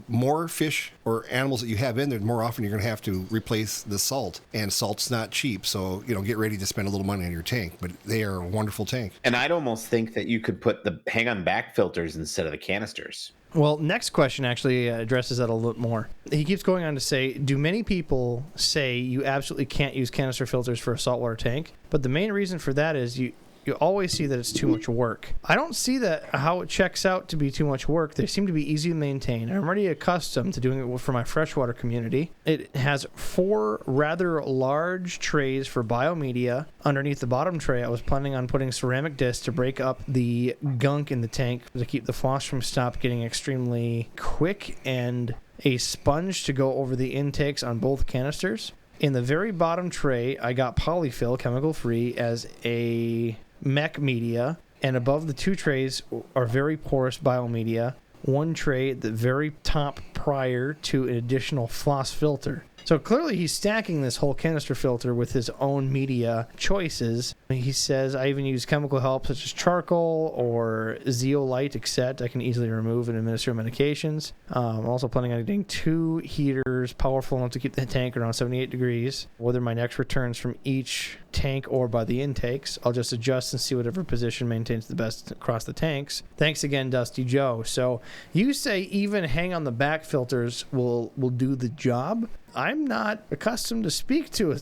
more fish or animals that you have in there, the more often you're going to have to replace the salt. And salt's not cheap, so get ready to spend a little money on your tank. But they are a wonderful tank. And I'd almost think that you could put the hang-on back filters instead of the canisters. Well, next question actually addresses that a little more. He keeps going on to say, do many people say you absolutely can't use canister filters for a saltwater tank? But the main reason for that is you always see that it's too much work. I don't see that how it checks out to be too much work. They seem to be easy to maintain. I'm already accustomed to doing it for my freshwater community. It has 4 rather large trays for biomedia. Underneath the bottom tray, I was planning on putting ceramic discs to break up the gunk in the tank to keep the floss from getting extremely quick, and a sponge to go over the intakes on both canisters. In the very bottom tray, I got polyfill, chemical-free, as a mech media, and above the 2 trays are very porous biomedia. 1 tray at the very top prior to an additional floss filter. So clearly he's stacking this whole canister filter with his own media choices. He says, I even use chemical help such as charcoal or zeolite, except I can easily remove and administer medications. I'm also planning on getting 2 heaters, powerful enough to keep the tank around 78 degrees. Whether my next returns from each tank or by the intakes, I'll just adjust and see whatever position maintains the best across the tanks. Thanks again, Dusty Joe. So you say even hang on the back filters will do the job. I'm not accustomed to speak to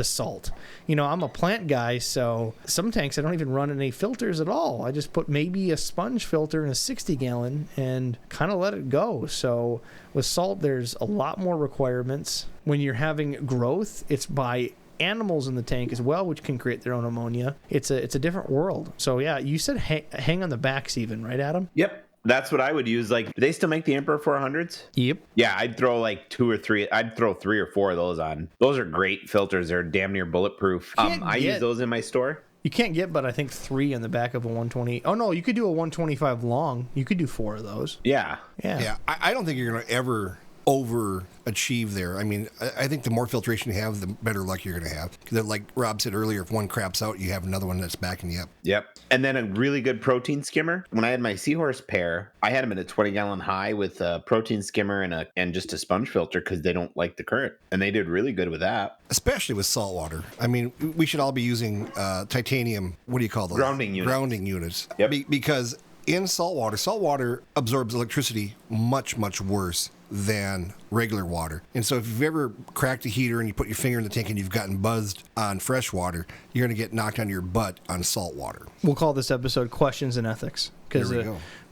salt. I'm a plant guy, so some tanks I don't even run any filters at all. I just put maybe a sponge filter in a 60-gallon and kind of let it go. So with salt, there's a lot more requirements. When you're having growth, it's by animals in the tank as well, which can create their own ammonia. It's a different world. So yeah, you said hang on the backs even, right, Adam? Yep. That's what I would use. Like, do they still make the Emperor 400s? Yep. Yeah, I'd throw like 2 or 3. I'd throw 3 or 4 of those on. Those are great filters. They're damn near bulletproof. I use those in my store. You can't get but I think 3 in the back of a 120. Oh no, you could do a 125 long. You could do 4 of those. Yeah. I don't think you're going to ever overachieve there. I think the more filtration you have, the better luck you're going to have. Because like Rob said earlier, if one craps out, you have another one that's backing you up. Yep. And then a really good protein skimmer. When I had my Seahorse pair, I had them in a 20-gallon high with a protein skimmer and just a sponge filter because they don't like the current. And they did really good with that. Especially with saltwater. We should all be using titanium, what do you call those? Grounding units. Grounding units. Yep. Because in saltwater absorbs electricity much, much worse than regular water. And so if you've ever cracked a heater and you put your finger in the tank and you've gotten buzzed on fresh water, you're going to get knocked on your butt on salt water. We'll call this episode Questions and Ethics, because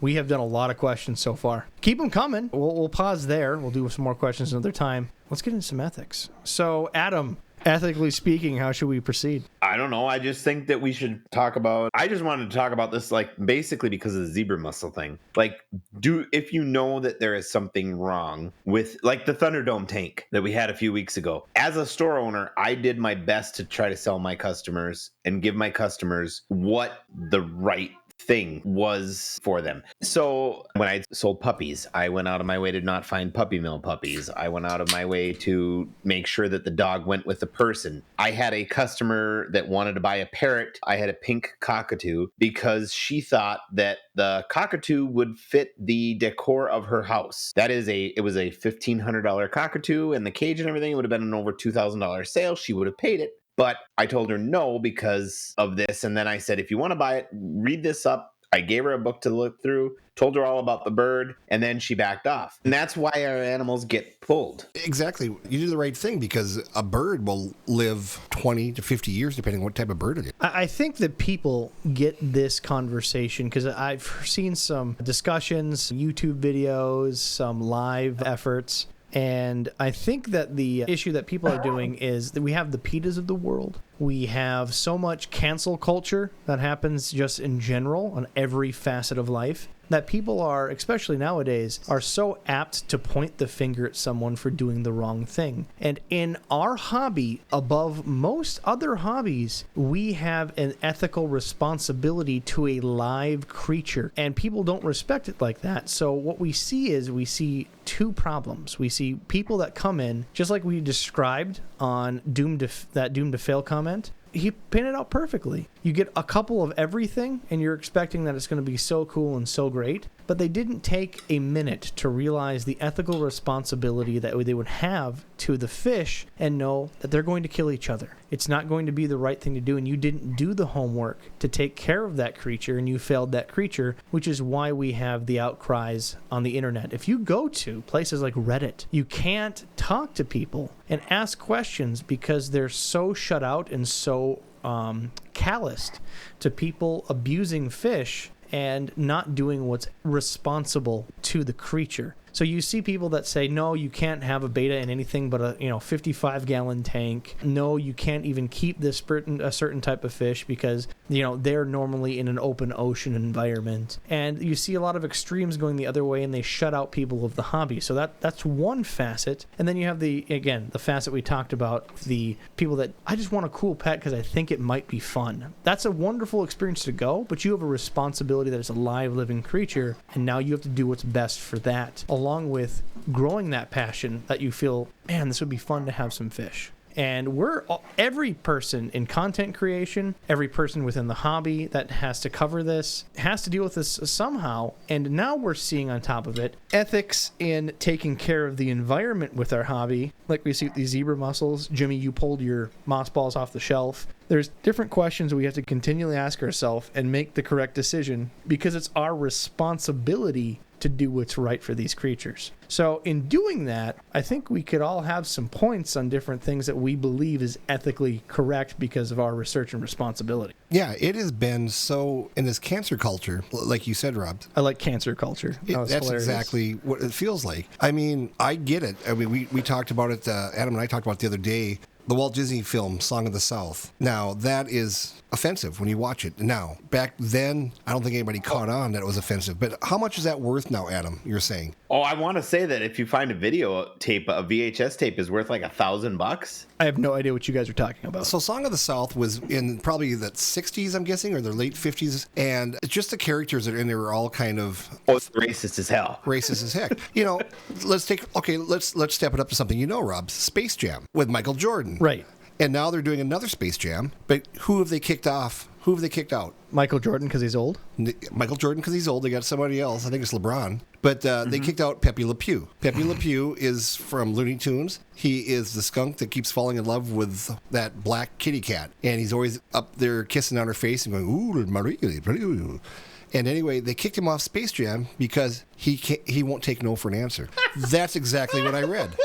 we have done a lot of questions so far. Keep them coming. We'll pause there. We'll do some more questions another time. Let's get into some ethics. So, Adam, Ethically speaking, how should we proceed? I don't know. I just think that we should talk about. I just wanted to talk about this, like, basically because of the zebra mussel thing. Like, if you know that there is something wrong with, like, the Thunderdome tank that we had a few weeks ago. As a store owner, I did my best to try to sell my customers and give my customers what the right thing was for them. So when I sold puppies, I went out of my way to not find puppy mill puppies. I went out of my way to make sure that the dog went with the person. I had a customer that wanted to buy a parrot. I had a pink cockatoo because she thought that the cockatoo would fit the decor of her house. It was a $1,500 cockatoo, and the cage and everything, it would have been an over $2,000 sale. She would have paid it. But I told her no because of this. And then I said, if you want to buy it, read this up. I gave her a book to look through, told her all about the bird, and then she backed off. And that's why our animals get pulled. Exactly. You do the right thing because a bird will live 20 to 50 years depending on what type of bird it is. I think that people get this conversation because I've seen some discussions, YouTube videos, some live efforts. And I think that the issue that people are doing is that we have the PETAs of the world. We have so much cancel culture that happens just in general on every facet of life that people are, especially nowadays, are so apt to point the finger at someone for doing the wrong thing. And in our hobby, above most other hobbies, we have an ethical responsibility to a live creature. And people don't respect it like that. So what we see two problems. We see people that come in, just like we described on that Doomed to Fail comment. He painted out perfectly. You get a couple of everything, and you're expecting that it's going to be so cool and so great, but they didn't take a minute to realize the ethical responsibility that they would have to the fish and know that they're going to kill each other. It's not going to be the right thing to do, and you didn't do the homework to take care of that creature, and you failed that creature, which is why we have the outcries on the internet. If you go to places like Reddit, you can't talk to people and ask questions because they're so shut out and so calloused to people abusing fish and not doing what's responsible to the creature. So you see people that say, no, you can't have a beta in anything but a 55-gallon tank. No, you can't even keep a certain type of fish because they're normally in an open ocean environment. And you see a lot of extremes going the other way, and they shut out people of the hobby. So that's one facet. And then you have the facet we talked about, the people that I just want a cool pet because I think it might be fun. That's a wonderful experience to go, but you have a responsibility that it's a live, living creature, and now you have to do what's best for that, along with growing that passion that you feel, man, this would be fun to have some fish. And every person in content creation, every person within the hobby that has to cover this, has to deal with this somehow. And now we're seeing on top of it, ethics in taking care of the environment with our hobby. Like we see with these zebra mussels. Jimmy, you pulled your moss balls off the shelf. There's different questions we have to continually ask ourselves and make the correct decision because it's our responsibility to do what's right for these creatures. So in doing that, I think we could all have some points on different things that we believe is ethically correct because of our research and responsibility. Yeah, it has been so in this cancer culture, like you said, Rob. I like cancer culture. That's hilarious. Exactly what it feels like. I mean, I get it. I mean, we talked about it, Adam and I talked about it the other day, the Walt Disney film, Song of the South. Now, that is offensive when you watch it. Now, back then, I don't think anybody caught on that it was offensive. But how much is that worth now, Adam, you're saying? Oh, I want to say that if you find a video tape, a VHS tape is worth like $1,000. I have no idea what you guys are talking about. So Song of the South was in probably the 60s, I'm guessing, or the late 50s. And just the characters that are in there were all kind of... Oh, it's racist as hell. Racist as heck. Let's step it up to something Rob. Space Jam with Michael Jordan. Right. And now they're doing another Space Jam. But who have they kicked off? Who have they kicked out? Michael Jordan because he's old? Michael Jordan because he's old. They got somebody else. I think it's LeBron. But they kicked out Pepe Le Pew. Pepe Le Pew is from Looney Tunes. He is the skunk that keeps falling in love with that black kitty cat. And he's always up there kissing on her face and going, ooh, Marie. And anyway, they kicked him off Space Jam because he won't take no for an answer. That's exactly what I read.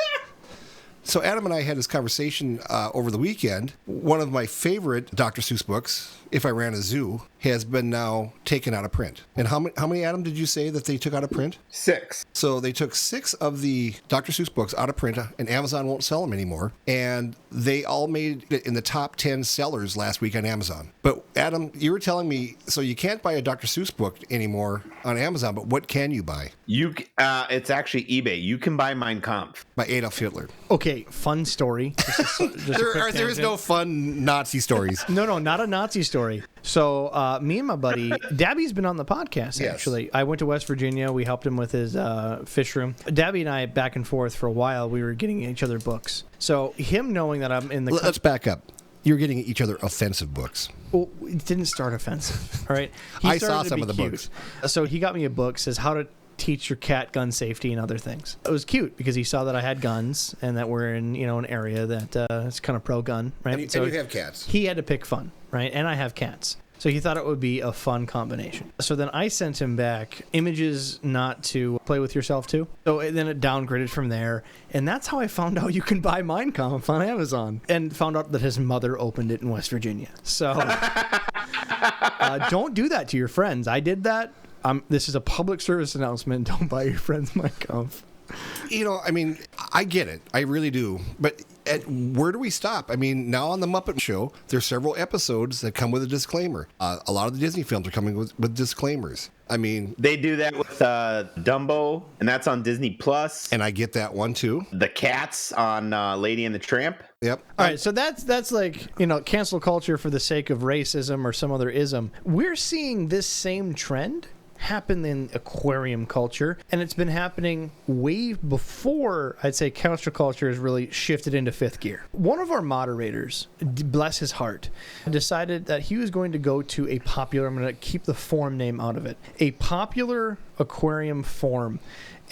So Adam and I had this conversation over the weekend. One of my favorite Dr. Seuss books, If I Ran a Zoo, has been now taken out of print. And how many, Adam, did you say that they took out of print? 6. So they took 6 of the Dr. Seuss books out of print, and Amazon won't sell them anymore. And they all made it in the top 10 sellers last week on Amazon. But Adam, you were telling me, so you can't buy a Dr. Seuss book anymore on Amazon, but what can you buy? It's actually eBay. You can buy Mein Kampf. By Adolf Hitler. Okay, fun story. There is no fun Nazi stories. No, not a Nazi story. So me and my buddy, Dabby's been on the podcast, Yes. actually. I went to West Virginia. We helped him with his fish room. Dabby and I, back and forth for a while, we were getting each other books. So him knowing that I'm in the... Let's back up. You're getting each other offensive books. Well, it didn't start offensive, all right? I started saw to some be of the cute. books. So he got me a book, says how to teach your cat gun safety and other things. It was cute because he saw that I had guns and that we're in, an area that is kind of pro-gun, right? And you have cats. He had to pick fun, right? And I have cats. So he thought it would be a fun combination. So then I sent him back images not to play with yourself too. So then it downgraded from there. And that's how I found out you can buy Mein Kampf on Amazon. And found out that his mother opened it in West Virginia. So don't do that to your friends. I did that. This is a public service announcement. Don't buy your friends Mein Kampf. I get it. I really do. But where do we stop? Now on the Muppet Show, there's several episodes that come with a disclaimer. A lot of the Disney films are coming with disclaimers. They do that with Dumbo, and that's on Disney Plus. And I get that one too. The Cats on Lady and the Tramp. Yep. All right, so that's like, cancel culture for the sake of racism or some other ism. We're seeing this same trend happen in aquarium culture, and it's been happening way before, I'd say, cancel culture has really shifted into fifth gear. One of our moderators, bless his heart, decided that he was going to go to a popular, I'm going to keep the forum name out of it, a popular aquarium forum,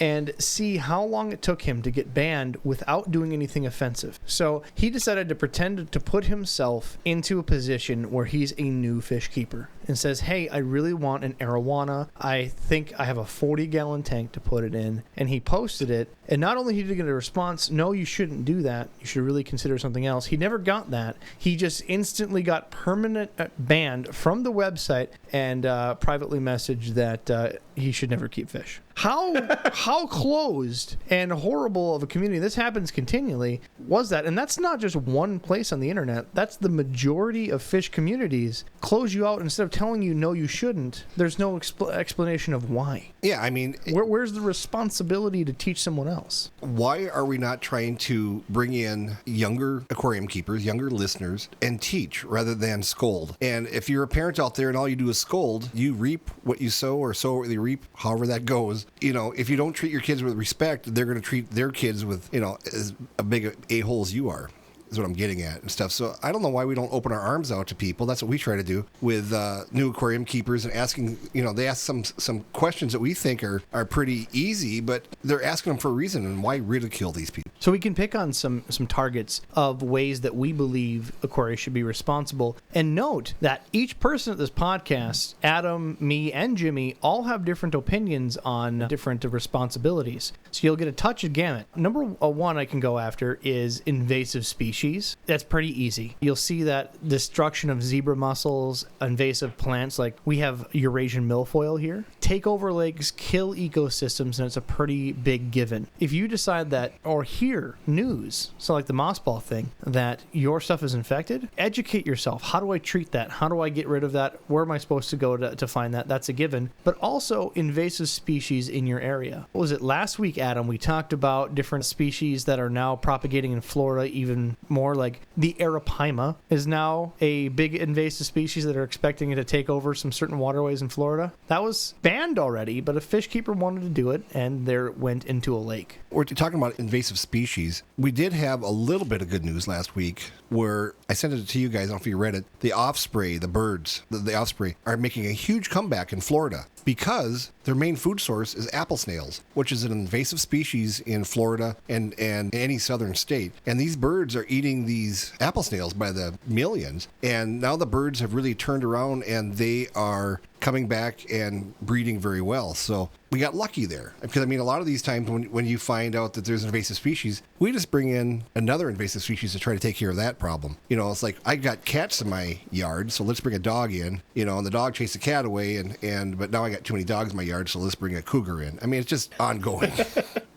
and see how long it took him to get banned without doing anything offensive. So he decided to pretend to put himself into a position where he's a new fish keeper and says, hey, I really want an arowana. I think I have a 40-gallon tank to put it in. And he posted it. And not only did he get a response, no, you shouldn't do that. You should really consider something else. He never got that. He just instantly got permanent banned from the website and privately messaged that he should never keep fish. How closed and horrible of a community, this happens continually, was that? And that's not just one place on the internet. That's the majority of fish communities close you out. Instead of telling you, no, you shouldn't, there's no explanation of why. Yeah, Where's the responsibility to teach someone else? Why are we not trying to bring in younger aquarium keepers, younger listeners, and teach rather than scold? And if you're a parent out there and all you do is scold, you reap what you sow or sow what you reap, however that goes. If you don't treat your kids with respect, they're going to treat their kids with, as a big a-hole as you are. Is what I'm getting at and stuff. So I don't know why we don't open our arms out to people. That's what we try to do with new aquarium keepers and asking, they ask some questions that we think are pretty easy, but they're asking them for a reason. And why ridicule these people? So we can pick on some targets of ways that we believe aquariums should be responsible. And note that each person at this podcast, Adam, me, and Jimmy, all have different opinions on different responsibilities. So you'll get a touch of gamut. Number one I can go after is invasive species. That's pretty easy. You'll see that destruction of zebra mussels, invasive plants, like we have Eurasian milfoil here, take over lakes, kill ecosystems, and it's a pretty big given. If you decide that, or hear news, so like the mossball thing, that your stuff is infected, educate yourself. How do I treat that? How do I get rid of that? Where am I supposed to go to find that? That's a given. But also invasive species in your area. What was it last week, Adam? We talked about different species that are now propagating in Florida even more, like the arapaima is now a big invasive species that are expecting it to take over some certain waterways in Florida. That was banned already, but a fish keeper wanted to do it, and there went into a lake. We're talking about invasive species. We did have a little bit of good news last week where I sent it to you guys. I don't know if you read it. The osprey, the birds, the osprey are making a huge comeback in Florida because their main food source is apple snails, which is an invasive species in Florida and any southern state. And these birds are eating these apple snails by the millions. And now the birds have really turned around and they are coming back and breeding very well. So we got lucky there. Because, I mean, a lot of these times when you find out that there's an invasive species, we just bring in another invasive species to try to take care of that problem. You know, it's like, I got cats in my yard, so let's bring a dog in, you know, and the dog chased the cat away, but now I got too many dogs in my yard, so let's bring a cougar in. I mean, it's just ongoing.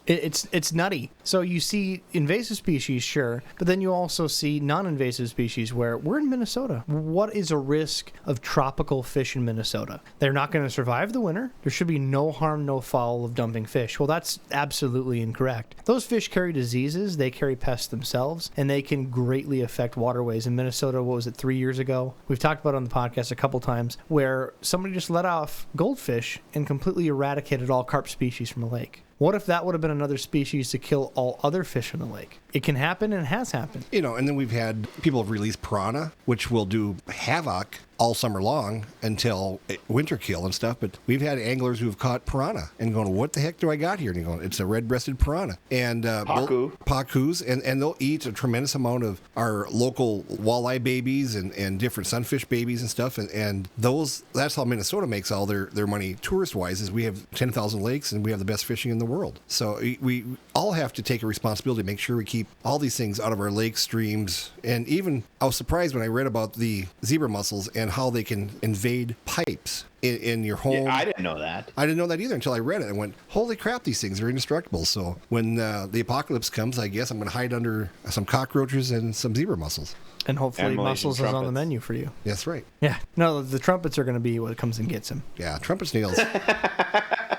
It's nutty. So you see invasive species, sure, but then you also see non-invasive species where we're in Minnesota. What is a risk of tropical fish in Minnesota? They're not going to survive the winter. There should be no harm, no foul of dumping fish. Well, that's absolutely incorrect. Those fish carry diseases, they carry pests themselves, and they can greatly affect waterways. In Minnesota, what was it, 3 years ago? We've talked about it on the podcast a couple times, where somebody just let off goldfish and completely eradicated all carp species from a lake. What if that would have been another species to kill all other fish in the lake? It can happen and has happened. You know, and then we've had people have released piranha, which will do havoc all summer long until winter kill and stuff. But we've had anglers who've caught piranha and going, what the heck do I got here? And you're going, it's a red-breasted piranha. And pacus, and they'll eat a tremendous amount of our local walleye babies and different sunfish babies and stuff. And that's how Minnesota makes all their money tourist-wise, is we have 10,000 lakes and we have the best fishing in the world. So we all have to take a responsibility to make sure we keep all these things out of our lakes, streams. And even I was surprised when I read about the zebra mussels and how they can invade pipes in your home. Yeah, I didn't know that. I didn't know that either until I read it. I went, holy crap, these things are indestructible. So when the apocalypse comes, I guess I'm going to hide under some cockroaches and some zebra mussels. And hopefully And Malaysian mussels is on the trumpets. menu for you. That's right. Yeah. No, the trumpets are going to be what comes and gets him. Yeah, trumpet snails.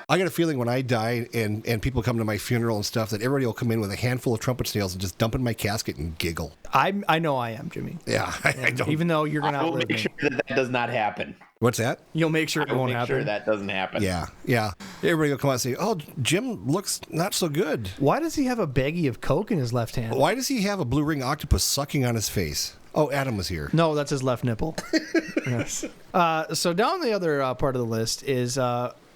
I got a feeling when I die and people come to my funeral and stuff that everybody will come in with a handful of trumpet snails and just dump in my casket and giggle. I know I am, Jimmy. Yeah, I don't. Even though you're going to I will outlive make me. sure that does not happen. What's that? You'll make sure it I will won't make happen. sure that doesn't happen. Yeah. Everybody will come out and say, oh, Jim looks not so good. Why does he have a baggie of Coke in his left hand? Why does he have a blue ring octopus sucking on his face? Oh, Adam was here. No, that's his left nipple. Yes. So down the other part of the list is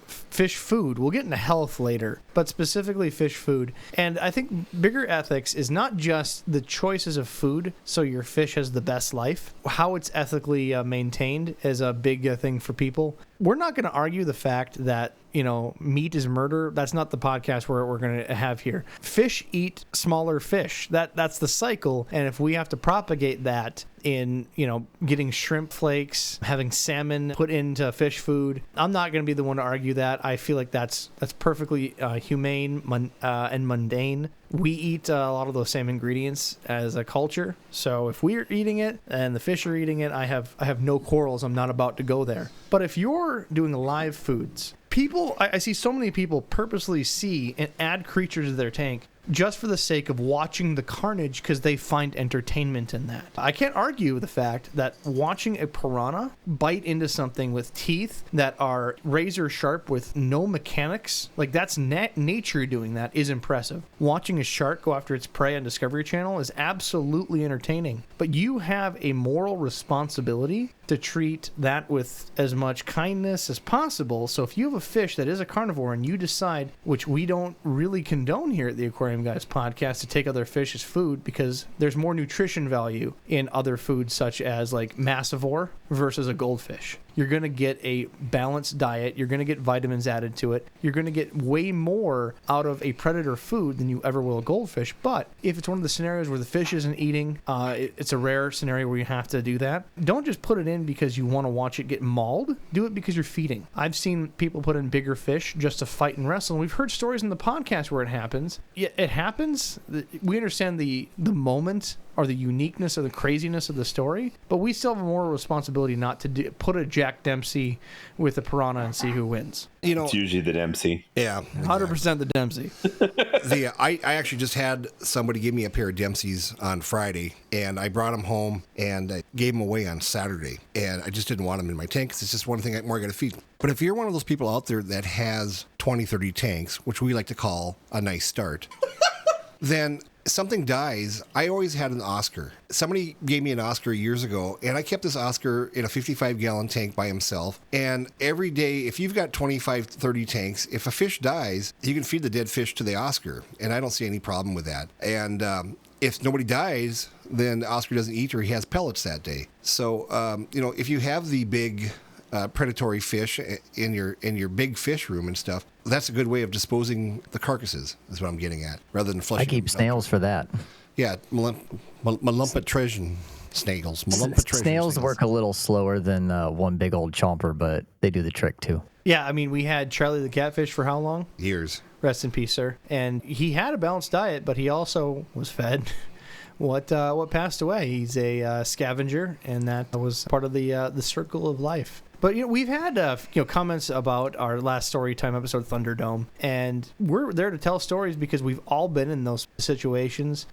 fish food. We'll get into health later, but specifically fish food. And I think bigger ethics is not just the choices of food, so your fish has the best life. How it's ethically maintained is a big thing for people. We're not going to argue the fact that, you know, meat is murder. That's not the podcast we're going to have here. Fish eat smaller fish. That's the cycle. And if we have to propagate that in, you know, getting shrimp flakes, having salmon put into fish food, I'm not going to be the one to argue that. I feel like that's perfectly humane and mundane. We eat a lot of those same ingredients as a culture. So if we're eating it and the fish are eating it, I have no quarrels. I'm not about to go there. But if you're doing live foods, I see so many people purposely see and add creatures to their tank just for the sake of watching the carnage because they find entertainment in that. I can't argue the fact that watching a piranha bite into something with teeth that are razor sharp with no mechanics, like that's nature doing that, is impressive. Watching a shark go after its prey on Discovery Channel is absolutely entertaining. But you have a moral responsibility to treat that with as much kindness as possible. So if you have a fish that is a carnivore and you decide, which we don't really condone here at the Aquarium Guys podcast, to take other fish as food because there's more nutrition value in other foods such as like massivore versus a goldfish. You're going to get a balanced diet. You're going to get vitamins added to it. You're going to get way more out of a predator food than you ever will a goldfish. But if it's one of the scenarios where the fish isn't eating, it's a rare scenario where you have to do that. Don't just put it in because you want to watch it get mauled. Do it because you're feeding. I've seen people put in bigger fish just to fight and wrestle. And we've heard stories in the podcast where it happens. Yeah, it happens. We understand the moment or the uniqueness or the craziness of the story, but we still have a moral responsibility not to put a Jack Dempsey with a piranha and see who wins. You know, It's usually the Dempsey. yeah, 100% the Dempsey. I actually just had somebody give me a pair of Dempseys on Friday, and I brought them home and I gave them away on Saturday, and I just didn't want them in my tank because it's just one thing more I got to feed. But if you're one of those people out there that has 20, 30 tanks, which we like to call a nice start, then something dies. I always had an Oscar. Somebody gave me an Oscar years ago, and I kept this Oscar in a 55-gallon tank by himself. And every day, if you've got 25, 30 tanks, if a fish dies, you can feed the dead fish to the Oscar. And I don't see any problem with that. And if nobody dies, then the Oscar doesn't eat or he has pellets that day. So, if you have the big predatory fish in your big fish room and stuff, that's a good way of disposing the carcasses, is what I'm getting at, rather than flushing I keep them snails for that. Yeah, Malumpatresion snails. Snails work a little slower than one big old chomper, but they do the trick too. Yeah, I mean, we had Charlie the catfish for how long? Years. Rest in peace, sir. And he had a balanced diet, but he also was fed what passed away. He's a scavenger, and that was part of the circle of life. But we've had comments about our last story time episode, Thunderdome, and we're there to tell stories because we've all been in those situations.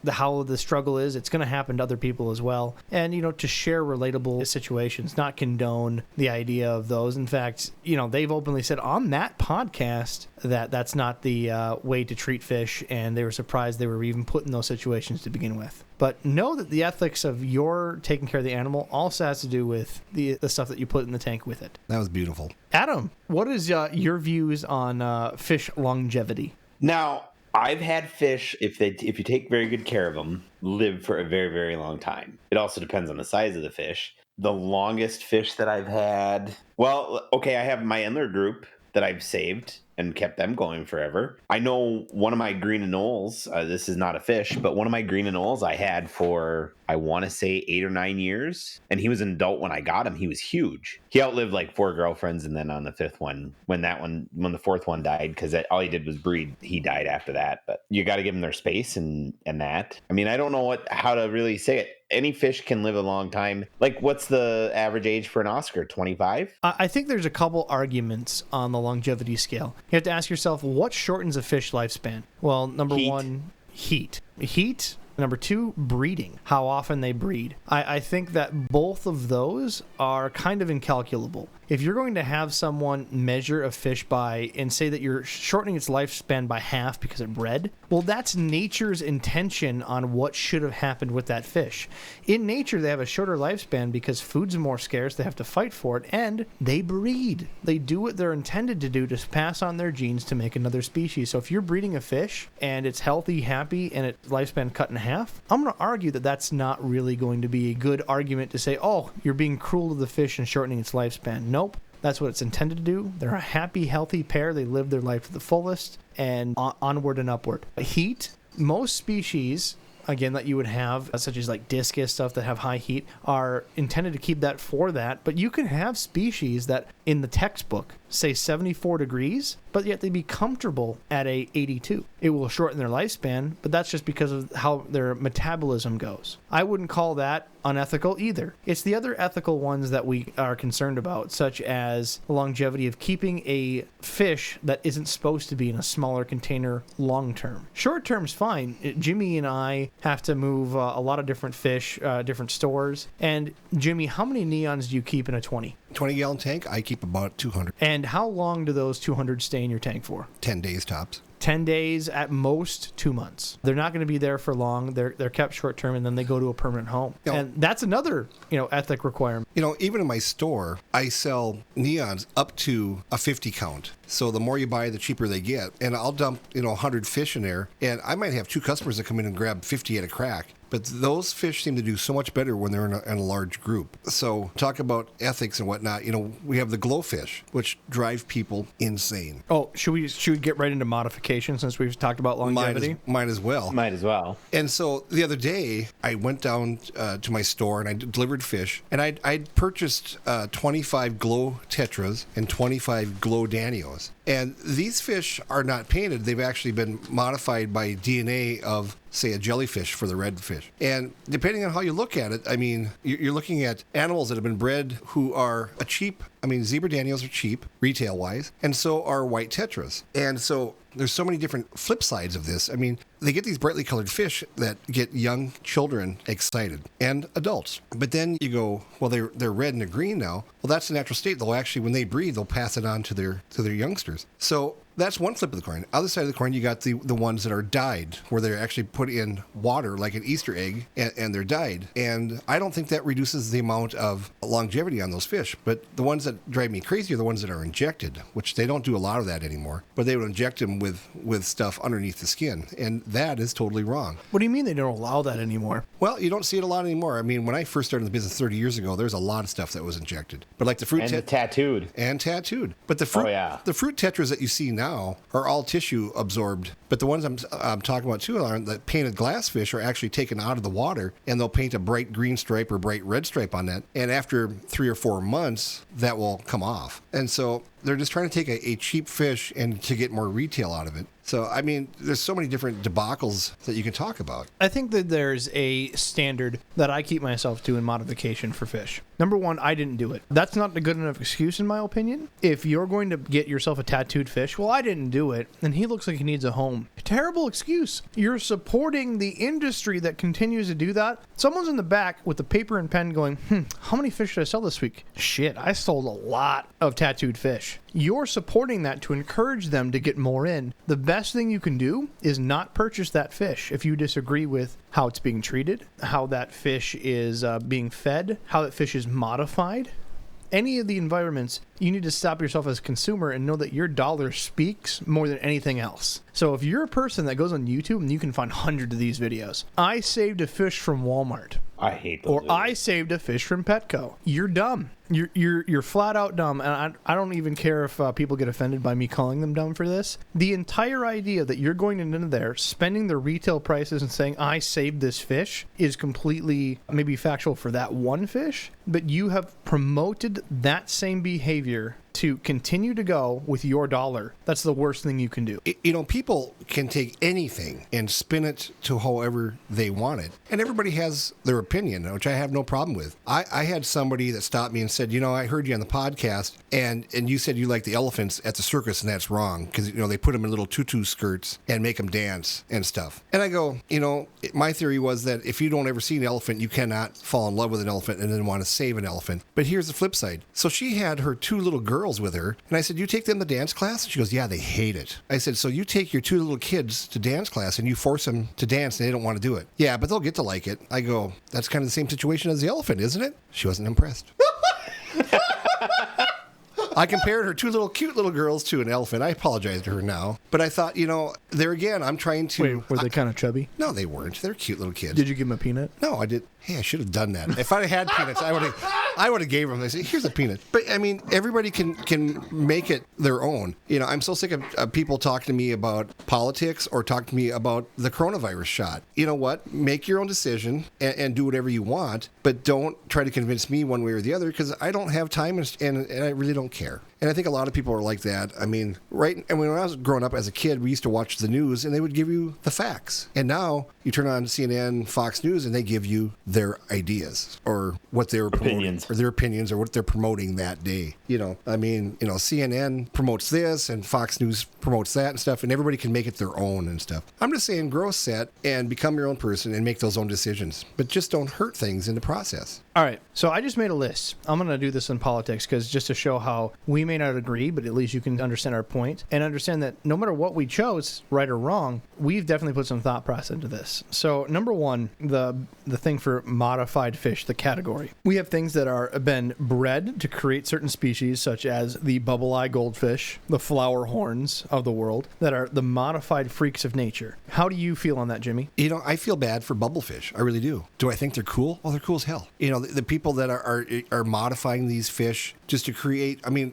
How the struggle is, it's going to happen to other people as well. And, to share relatable situations, not condone the idea of those. In fact, they've openly said on that podcast that that's not the way to treat fish, and they were surprised they were even put in those situations to begin with. But know that the ethics of your taking care of the animal also has to do with the stuff that you put in the tank with it. That was beautiful. Adam, what is your views on fish longevity? Now, I've had fish, if you take very good care of them, live for a very, very long time. It also depends on the size of the fish. The longest fish that I've had, I have my Endler group that I've saved and kept them going forever. I know one of my green anoles, this is not a fish, but one of my green anoles I had for, I want to say 8 or 9 years. And he was an adult when I got him. He was huge. He outlived like 4 girlfriends. And then on the 5th one, when the 4th one died, because all he did was breed, he died after that. But you got to give them their space and that. I mean, I don't know how to really say it. Any fish can live a long time. Like, what's the average age for an Oscar? 25? I think there's a couple arguments on the longevity scale. You have to ask yourself, what shortens a fish lifespan? Well, number one, heat. Heat. Number 2, breeding. How often they breed. I think that both of those are kind of incalculable. If you're going to have someone measure a fish by and say that you're shortening its lifespan by half because it bred, well, that's nature's intention on what should have happened with that fish. In nature, they have a shorter lifespan because food's more scarce, they have to fight for it, and they breed. They do what they're intended to do to pass on their genes to make another species. So if you're breeding a fish and it's healthy, happy, and its lifespan cut in half, I'm going to argue that that's not really going to be a good argument to say, oh, you're being cruel to the fish and shortening its lifespan. Nope. That's what it's intended to do. They're a happy, healthy pair. They live their life to the fullest and onward and upward. Heat, most species, again, that you would have, such as like discus, stuff that have high heat, are intended to keep that for that. But you can have species that in the textbook say 74 degrees, but yet they'd be comfortable at a 82. It will shorten their lifespan, but that's just because of how their metabolism goes. I wouldn't call that unethical either. It's the other ethical ones that we are concerned about, such as the longevity of keeping a fish that isn't supposed to be in a smaller container long term. Short term's fine. Jimmy and I have to move a lot of different fish, different stores. And Jimmy, how many neons do you keep in a 20? 20-gallon tank, I keep about 200. And how long do those 200 stay in your tank for? 10 days tops. 10 days, at most 2 months. They're not going to be there for long. They're kept short term, and then they go to a permanent home. And that's another ethic requirement. Even in my store, I sell neons up to a 50 count. So the more you buy, the cheaper they get. And I'll dump 100 fish in there, and I might have 2 customers that come in and grab 50 at a crack. But those fish seem to do so much better when they're in a large group. So talk about ethics and whatnot. We have the glowfish, which drive people insane. Oh, should we get right into modification since we've talked about longevity? Might as well. Might as well. And so the other day, I went down to my store and I delivered fish. And I'd purchased 25 glow tetras and 25 glow danios. And these fish are not painted. They've actually been modified by DNA of, say, a jellyfish for the redfish. And depending on how you look at it, I mean, you're looking at animals that have been bred who are a cheap, zebra danios are cheap, retail-wise, and so are white tetras. And so there's so many different flip sides of this. I mean, they get these brightly colored fish that get young children excited and adults. But then you go, well, they're red and they're green now. Well, that's the natural state. They'll actually, when they breed, they'll pass it on to their youngsters. So That's one flip of the coin. Other side of the coin, you got the ones that are dyed, where they're actually put in water like an Easter egg, and they're dyed. And I don't think that reduces the amount of longevity on those fish. But the ones that drive me crazy are the ones that are injected, which they don't do a lot of that anymore. But they would inject them with stuff underneath the skin, and that is totally wrong. What do you mean they don't allow that anymore? Well, you don't see it a lot anymore. I mean, when I first started in the business 30 years ago, there's a lot of stuff that was injected. But like the fruit And the tattooed. and tattooed. But the fruit, the fruit tetras that you see now are all tissue absorbed. But the ones I'm talking about too are the painted glass fish are actually taken out of the water, and they'll paint a bright green stripe or bright red stripe on that. And after 3 or 4 months, that will come off. And so they're just trying to take a cheap fish and to get more retail out of it. So, I mean, there's so many different debacles that you can talk about. I think that there's a standard that I keep myself to in modification for fish. Number one, I didn't do it. That's not a good enough excuse, in my opinion. If you're going to get yourself a tattooed fish, well, I didn't do it, and he looks like he needs a home. Terrible excuse. You're supporting the industry that continues to do that. Someone's in the back with a paper and pen going, how many fish did I sell this week? Shit, I sold a lot of tattooed fish. You're supporting that to encourage them to get more in. The best thing you can do is not purchase that fish if you disagree with how it's being treated, how that fish is being fed, how that fish is modified. Any of the environments, you need to stop yourself as a consumer and know that your dollar speaks more than anything else. So if you're a person that goes on YouTube, and you can find hundreds of these videos, I saved a fish from Walmart. I hate those. Or videos. I saved a fish from Petco. You're dumb. You're flat out dumb, and I don't even care if people get offended by me calling them dumb for this. The entire idea that you're going into there, spending the retail prices and saying, I saved this fish, is completely maybe factual for that one fish, but you have promoted that same behavior to continue to go with your dollar. That's the worst thing you can do. You know, people can take anything and spin it to however they want it. And everybody has their opinion, which I have no problem with. I had somebody that stopped me and said, you know, I heard you on the podcast, and you said you like the elephants at the circus, and that's wrong, because, you know, they put them in little tutu skirts and make them dance and stuff. And I go, you know, my theory was that if you don't ever see an elephant, you cannot fall in love with an elephant and then want to save an elephant. But here's the flip side. So she had her 2 little girls with her, and I said, you take them to dance class? She goes, yeah, they hate it. I said, so you take your 2 little kids to dance class and you force them to dance and they don't want to do it. Yeah, but they'll get to like it. I go, that's kind of the same situation as the elephant, isn't it? She wasn't impressed. I compared her 2 cute little girls to an elephant. I apologize to her now. But I thought, you know, there again, I'm trying to... Wait, were they kind of chubby? No, they weren't. They're cute little kids. Did you give them a peanut? No, I did. Hey, I should have done that. If I had peanuts, I would have gave them. They say, here's a peanut. But I mean, everybody can make it their own. You know, I'm so sick of people talking to me about politics or talk to me about the coronavirus shot. You know what? Make your own decision and do whatever you want, but don't try to convince me one way or the other, because I don't have time and I really don't care. And I think a lot of people are like that. I mean, right? And when I was growing up as a kid, we used to watch the news and they would give you the facts. And now you turn on CNN, Fox News, and they give you their ideas or what they're promoting, or their opinions, or what they're promoting that day. You know, I mean, you know, CNN promotes this and Fox News promotes that and stuff, and everybody can make it their own and stuff. I'm just saying, grow a set and become your own person and make those own decisions, but just don't hurt things in the process. All right, so I just made a list. I'm going to do this in politics because just to show how we may not agree, but at least you can understand our point and understand that no matter what we chose, right or wrong, we've definitely put some thought process into this. So number one, the thing for modified fish, the category. We have things that are been bred to create certain species, such as the bubble eye goldfish, the flower horns of the world, that are the modified freaks of nature. How do you feel on that, Jimmy? You know, I feel bad for bubblefish. I really do. Do I think they're cool? Well, they're cool as hell. You know, the people that are modifying these fish just to create, I mean,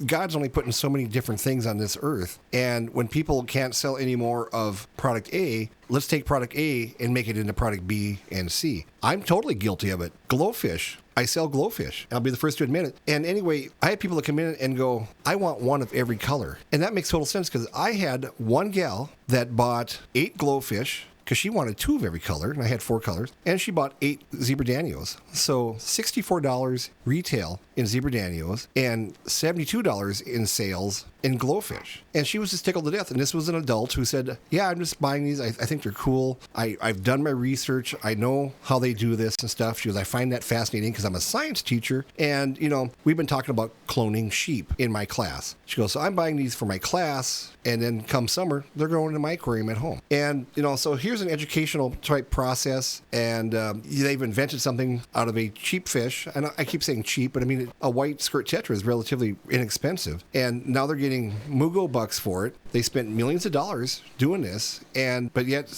God's only putting so many different things on this earth. And when people can't sell any more of product A, let's take product A and make it into product B and C. I'm totally guilty of it. Glowfish. I sell glowfish. I'll be the first to admit it. And anyway, I had people that come in and go, I want one of every color. And that makes total sense, because I had one gal that bought 8 glowfish, because she wanted 2 of every color, and I had 4 colors, and she bought 8 zebra danios. So $64 retail in zebra danios and $72 in sales in glowfish. And she was just tickled to death. And this was an adult who said, yeah, I'm just buying these. I think they're cool. I've done my research. I know how they do this and stuff. She goes, I find that fascinating because I'm a science teacher. And, we've been talking about cloning sheep in my class. She goes, so I'm buying these for my class. And then come summer, they're going to my aquarium at home. And, so here's an educational type process. And they've invented something out of a cheap fish. And I keep saying cheap, but I mean, a white skirt tetra is relatively inexpensive. And now they're getting Mugo bucks for it. They spent millions of dollars doing this. But yet,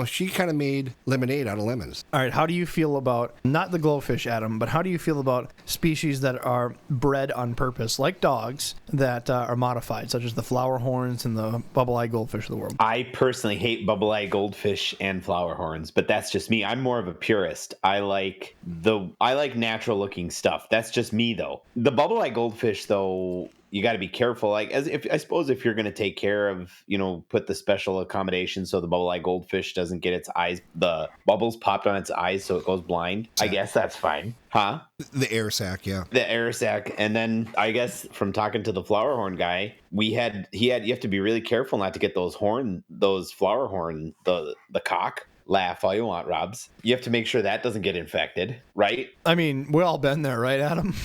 she kind of made lemonade out of lemons. All right, how do you feel about, not the glowfish, Adam, but how do you feel about species that are bred on purpose, like dogs, that are modified, such as the flower horns and the bubble-eye goldfish of the world? I personally hate bubble-eye goldfish and flower horns, but that's just me. I'm more of a purist. I like natural-looking stuff. That's just me, though. The bubble-eye goldfish, though, you got to be careful. Like, I suppose if you're going to take care of, put the special accommodation so the bubble-eye goldfish doesn't get its eyes, the bubbles popped on its eyes so it goes blind, I guess that's fine. Huh? The air sac, yeah. The air sac. And then I guess from talking to the flower horn guy, you have to be really careful not to get those flower horn, the cock. Laugh all you want, Robs. You have to make sure that doesn't get infected, right? I mean, we've all been there, right, Adam?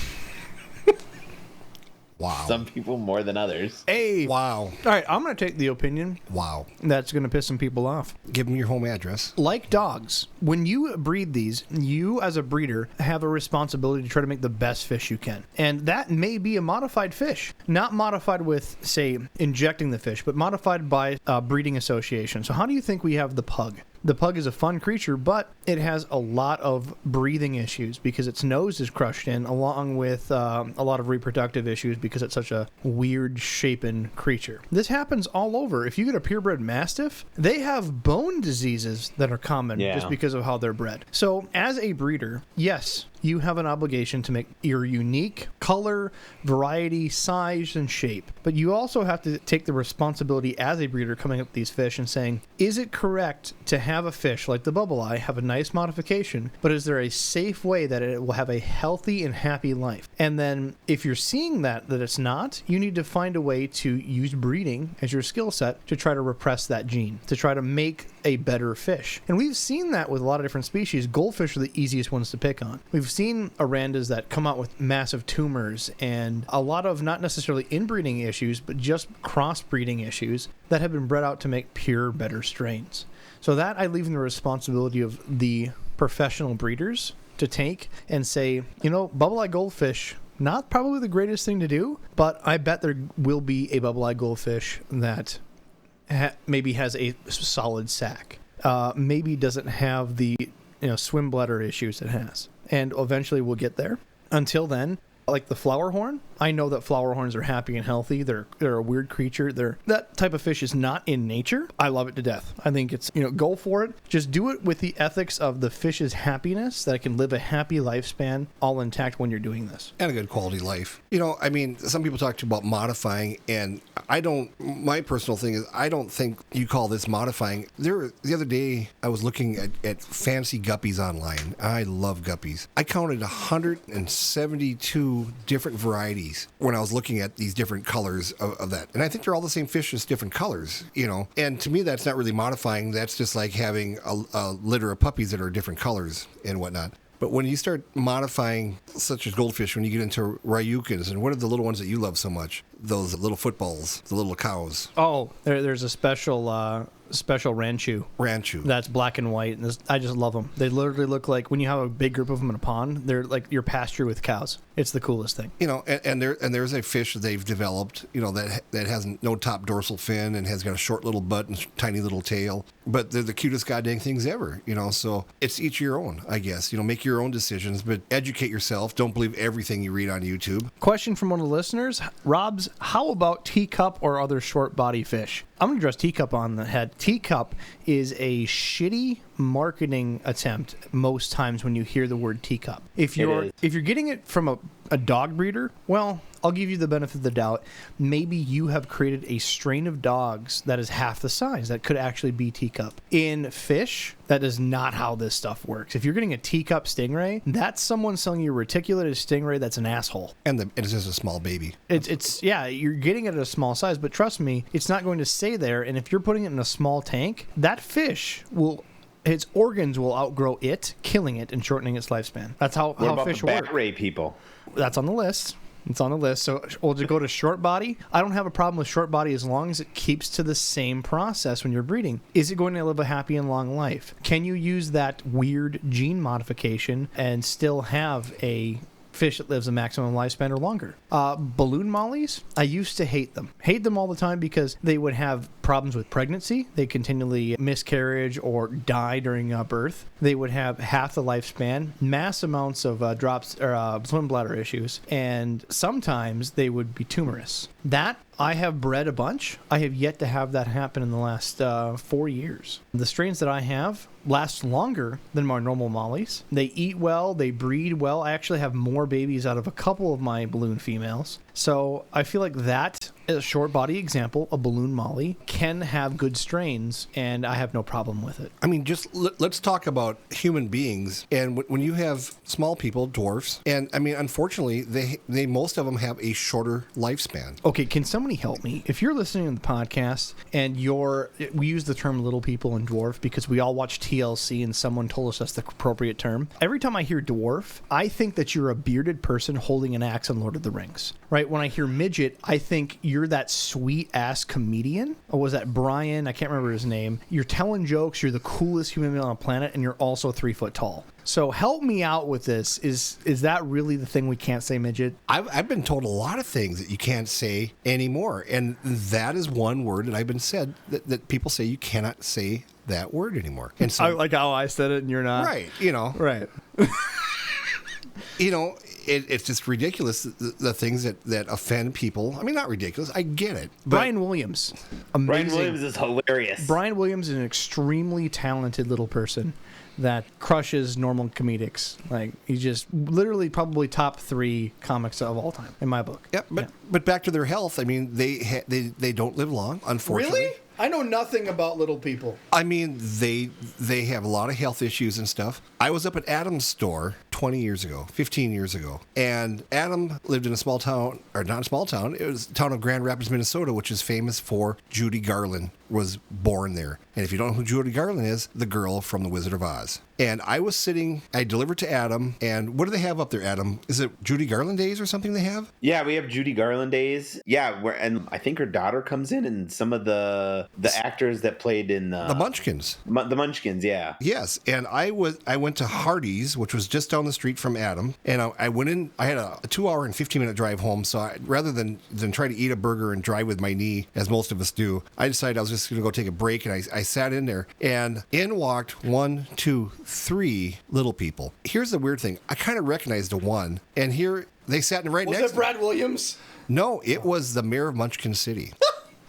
Wow. Some people more than others. Hey. Wow. All right, I'm going to take the opinion. Wow. That's going to piss some people off. Give them your home address. Like dogs, when you breed these, you as a breeder have a responsibility to try to make the best fish you can. And that may be a modified fish. Not modified with, say, injecting the fish, but modified by breeding association. So how do you think we have the pug? The pug is a fun creature, but it has a lot of breathing issues because its nose is crushed in, along with a lot of reproductive issues because it's such a weird-shapen creature. This happens all over. If you get a purebred Mastiff, they have bone diseases that are common just because of how they're bred. So as a breeder, yes, you have an obligation to make your unique color, variety, size, and shape. But you also have to take the responsibility as a breeder coming up with these fish and saying, is it correct to have a fish like the bubble eye have a nice modification, but is there a safe way that it will have a healthy and happy life? And then if you're seeing that it's not, you need to find a way to use breeding as your skill set to try to repress that gene, to try to make a better fish. And we've seen that with a lot of different species. Goldfish are the easiest ones to pick on. We've seen arandas that come out with massive tumors and a lot of not necessarily inbreeding issues, but just crossbreeding issues that have been bred out to make pure, better strains. So that I leave in the responsibility of the professional breeders to take and say, bubble-eye goldfish, not probably the greatest thing to do, but I bet there will be a bubble-eye goldfish that maybe has a solid sac, maybe doesn't have the swim bladder issues it has, and eventually we'll get there. Until then, like the flower horn, I know that flower horns are happy and healthy. They're a weird creature. That type of fish is not in nature. I love it to death. I think it's, go for it. Just do it with the ethics of the fish's happiness, that it can live a happy lifespan all intact when you're doing this. And a good quality life. Some people talk about modifying, and my personal thing is, I don't think you call this modifying. The other day, I was looking at fancy guppies online. I love guppies. I counted 172 different varieties when I was looking at these different colors of that. And I think they're all the same fish, just different colors, And to me, that's not really modifying. That's just like having a litter of puppies that are different colors and whatnot. But when you start modifying, such as goldfish, when you get into Ryukas, and what are the little ones that you love so much? Those little footballs, the little cows. Oh, there's a special Ranchu. That's black and white, and I just love them. They literally look like, when you have a big group of them in a pond, they're like your pasture with cows. It's the coolest thing. And there's a fish that they've developed, that has no top dorsal fin and has got a short little butt and tiny little tail. But they're the cutest goddamn things ever, So it's each your own, I guess. Make your own decisions, but educate yourself. Don't believe everything you read on YouTube. Question from one of the listeners. Robs, how about teacup or other short body fish? I'm going to address teacup on the head. Teacup is a shitty marketing attempt most times when you hear the word teacup. If you're getting it from a A dog breeder? Well, I'll give you the benefit of the doubt. Maybe you have created a strain of dogs that is half the size that could actually be teacup. In fish, that is not how this stuff works. If you're getting a teacup stingray, that's someone selling you a reticulated stingray that's an asshole. And it's just a small baby. It's you're getting it at a small size, but trust me, it's not going to stay there. And if you're putting it in a small tank, that fish its organs will outgrow it, killing it and shortening its lifespan. That's how What fish about the work. bat ray people? That's on the list. It's on the list. So we'll just go to short body. I don't have a problem with short body as long as it keeps to the same process when you're breeding. Is it going to live a happy and long life? Can you use that weird gene modification and still have a fish that lives a maximum lifespan or longer? Balloon mollies, I used to hate them all the time because they would have problems with pregnancy. They continually miscarriage or die during birth. They would have half the lifespan, mass amounts of drops or swim bladder issues, and sometimes they would be tumorous. That I have bred a bunch. I have yet to have that happen in the last 4 years. The strains that I have last longer than my normal mollies. They eat well, they breed well. I actually have more babies out of a couple of my balloon females. So I feel like that is a short body example. A balloon molly can have good strains, and I have no problem with it. I mean, just let's talk about human beings. And when you have small people, dwarfs, and I mean, unfortunately, they most of them have a shorter lifespan. Okay, can somebody help me? If you're listening to the podcast and we use the term little people and dwarf because we all watch TLC and someone told us that's the appropriate term. Every time I hear dwarf, I think that you're a bearded person holding an axe on Lord of the Rings, right? When I hear midget, I think you're that sweet ass comedian. Or was that Brian? I can't remember his name. You're telling jokes. You're the coolest human being on the planet, and you're also 3 foot tall. So help me out with this. Is that really the thing we can't say, midget? I've been told a lot of things that you can't say anymore, and that is one word that I've been said that people say you cannot say that word anymore. And so, I like how I said it and you're not. right, Right. It's just ridiculous, the things that offend people. I mean, not ridiculous. I get it. But Brian Williams. Amazing. Brian Williams is hilarious. Brian Williams is an extremely talented little person that crushes normal comedics. Like, he's just literally probably top 3 comics of all time in my book. yeah, but back to their health. I mean, they don't live long, unfortunately. Really? I know nothing about little people. I mean, they have a lot of health issues and stuff. I was up at Adam's store 15 years ago, and Adam lived in a small town, or not a small town, it was the town of Grand Rapids, Minnesota, which is famous for Judy Garland was born there. And if you don't know who Judy Garland is, the girl from The Wizard of Oz. And I delivered to Adam, and what do they have up there, Adam? Is it Judy Garland Days or something they have? Yeah, we have Judy Garland Days. Yeah, and I think her daughter comes in, and some of the actors that played in The Munchkins. The Munchkins, yeah. Yes, and I went to Hardee's, which was just down the street from Adam, and I went in. I had a 2-hour and 15-minute drive home, so rather than try to eat a burger and drive with my knee, as most of us do, I decided I was just going to go take a break, and I sat in there, and in walked 1, 2, 3 little people. Here's the weird thing: I kind of recognized the one, and here they sat right next. Was it Brad Williams? No, it was the mayor of Munchkin City.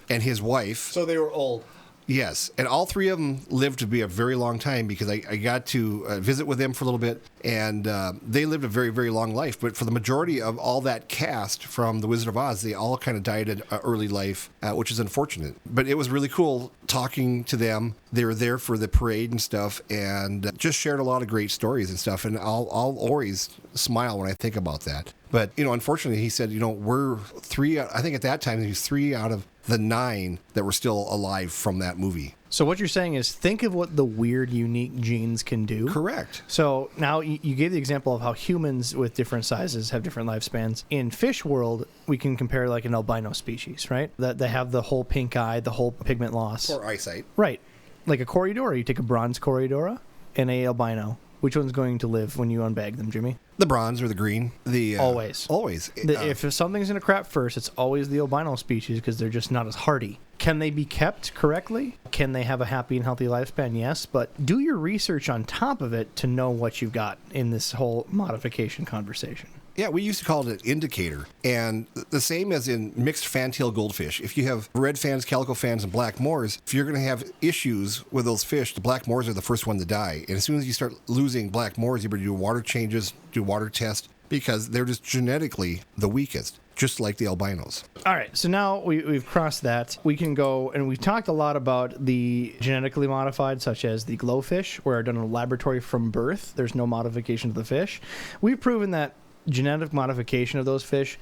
And his wife. So they were old. Yes, and all 3 of them lived to be a very long time because I got to visit with them for a little bit, and they lived a very, very long life. But for the majority of all that cast from The Wizard of Oz, they all kind of died at early life, which is unfortunate. But it was really cool talking to them. They were there for the parade and stuff, and just shared a lot of great stories and stuff. And I'll always smile when I think about that. But, unfortunately, he said, we're 3, I think at that time, he was 3 out of the 9 that were still alive from that movie. So what you're saying is think of what the weird, unique genes can do. Correct. So now you gave the example of how humans with different sizes have different lifespans. In fish world, we can compare like an albino species, right? That they have the whole pink eye, the whole pigment loss. Or eyesight. Right. Like a Corydora. You take a bronze Corydora and a albino. Which one's going to live when you unbag them, Jimmy? The bronze or the green. Always. If something's in a crap first, it's always the albino species because they're just not as hardy. Can they be kept correctly? Can they have a happy and healthy lifespan? Yes, but do your research on top of it to know what you've got in this whole modification conversation. Yeah, we used to call it an indicator. And the same as in mixed fantail goldfish. If you have red fans, calico fans, and black moors, if you're going to have issues with those fish, the black moors are the first one to die. And as soon as you start losing black moors, you better do water changes, do water test, because they're just genetically the weakest, just like the albinos. All right, so now we've crossed that. We can go, and we've talked a lot about the genetically modified, such as the glowfish, where done in a laboratory from birth. There's no modification to the fish. We've proven that genetic modification of those fish,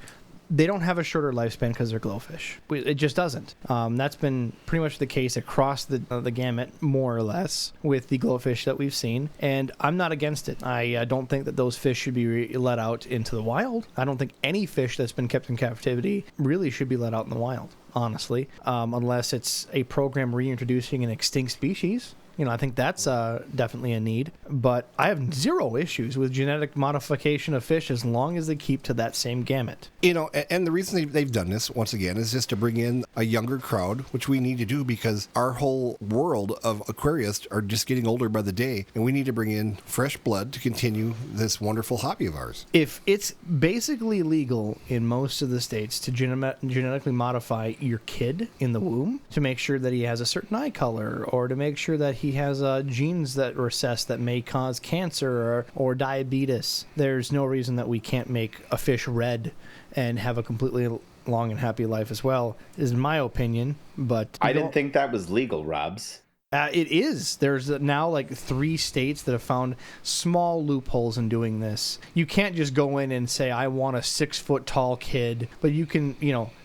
they don't have a shorter lifespan because they're glowfish. It just doesn't. That's been pretty much the case across the gamut, more or less, with the glowfish that we've seen. And I'm not against it. I don't think that those fish should be let out into the wild. I don't think any fish that's been kept in captivity really should be let out in the wild, honestly, unless it's a program reintroducing an extinct species. I think that's definitely a need. But I have zero issues with genetic modification of fish as long as they keep to that same gamut. And the reason they've done this, once again, is just to bring in a younger crowd, which we need to do because our whole world of aquarists are just getting older by the day, and we need to bring in fresh blood to continue this wonderful hobby of ours. If it's basically legal in most of the states to genetically modify your kid in the womb to make sure that he has a certain eye color, or to make sure that he has genes that recess that may cause cancer or diabetes, there's no reason that we can't make a fish red and have a completely long and happy life as well, is my opinion. But I didn't think that was legal, Robs. It is. There's now like 3 states that have found small loopholes in doing this. You can't just go in and say, I want a 6-foot tall kid, but you can,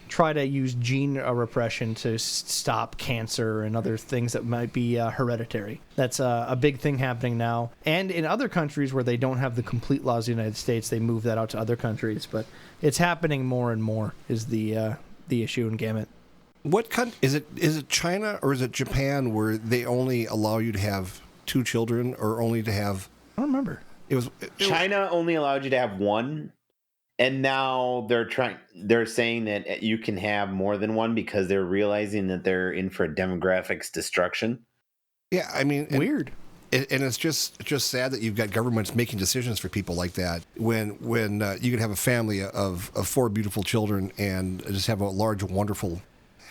try to use gene repression to stop cancer and other things that might be hereditary. That's a big thing happening now. And in other countries where they don't have the complete laws of the United States, they move that out to other countries. But it's happening more and more is the issue in gamut. What country is it? Is it China or is it Japan where they only allow you to have 2 children, or only to have? I don't remember. China only allowed you to have 1. And now they're saying that you can have more than 1 because they're realizing that they're in for demographics destruction. Yeah, I mean, weird. And it's just sad that you've got governments making decisions for people like that when you can have a family of 4 beautiful children and just have a large, wonderful,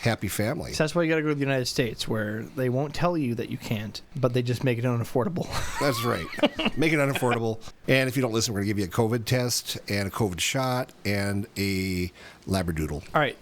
happy family. So that's why you got to go to the United States, where they won't tell you that you can't, but they just make it unaffordable. That's right. Make it unaffordable. And if you don't listen, we're going to give you a COVID test and a COVID shot and a labradoodle. All right.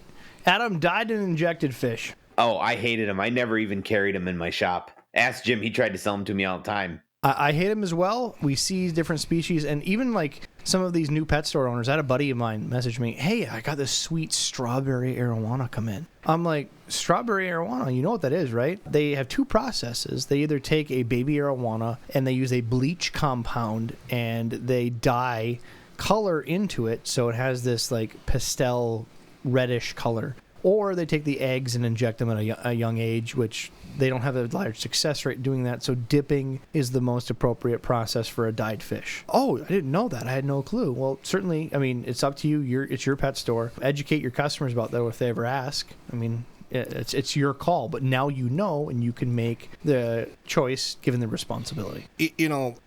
Adam, dyed and injected fish. Oh, I hated him. I never even carried him in my shop. Ask Jim. He tried to sell them to me all the time. I hate them as well. We see different species, and even like some of these new pet store owners. I had a buddy of mine message me, hey, I got this sweet strawberry arowana come in. I'm like, strawberry arowana, you know what that is, right? They have 2 processes. They either take a baby arowana and they use a bleach compound and they dye color into it so it has this like pastel reddish color. Or they take the eggs and inject them at a young age, which they don't have a large success rate doing that. So dipping is the most appropriate process for a dyed fish. Oh, I didn't know that. I had no clue. Well, certainly, I mean, it's up to you. It's your pet store. Educate your customers about that if they ever ask. I mean, it's your call, but now you know, and you can make the choice given the responsibility.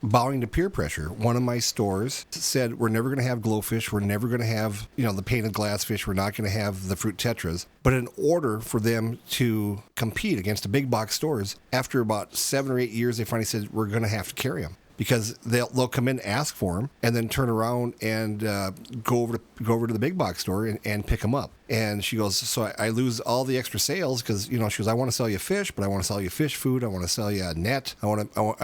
Bowing to peer pressure. One of my stores said, we're never going to have glowfish. We're never going to have, the painted glass fish. We're not going to have the fruit tetras. But in order for them to compete against the big box stores, after about 7 or 8 years, they finally said, we're going to have to carry them. Because they'll come in, ask for them, and then turn around and go over to the big box store and pick them up. And she goes, so I lose all the extra sales because she goes, I want to sell you fish, but I want to sell you fish food. I want to sell you a net. I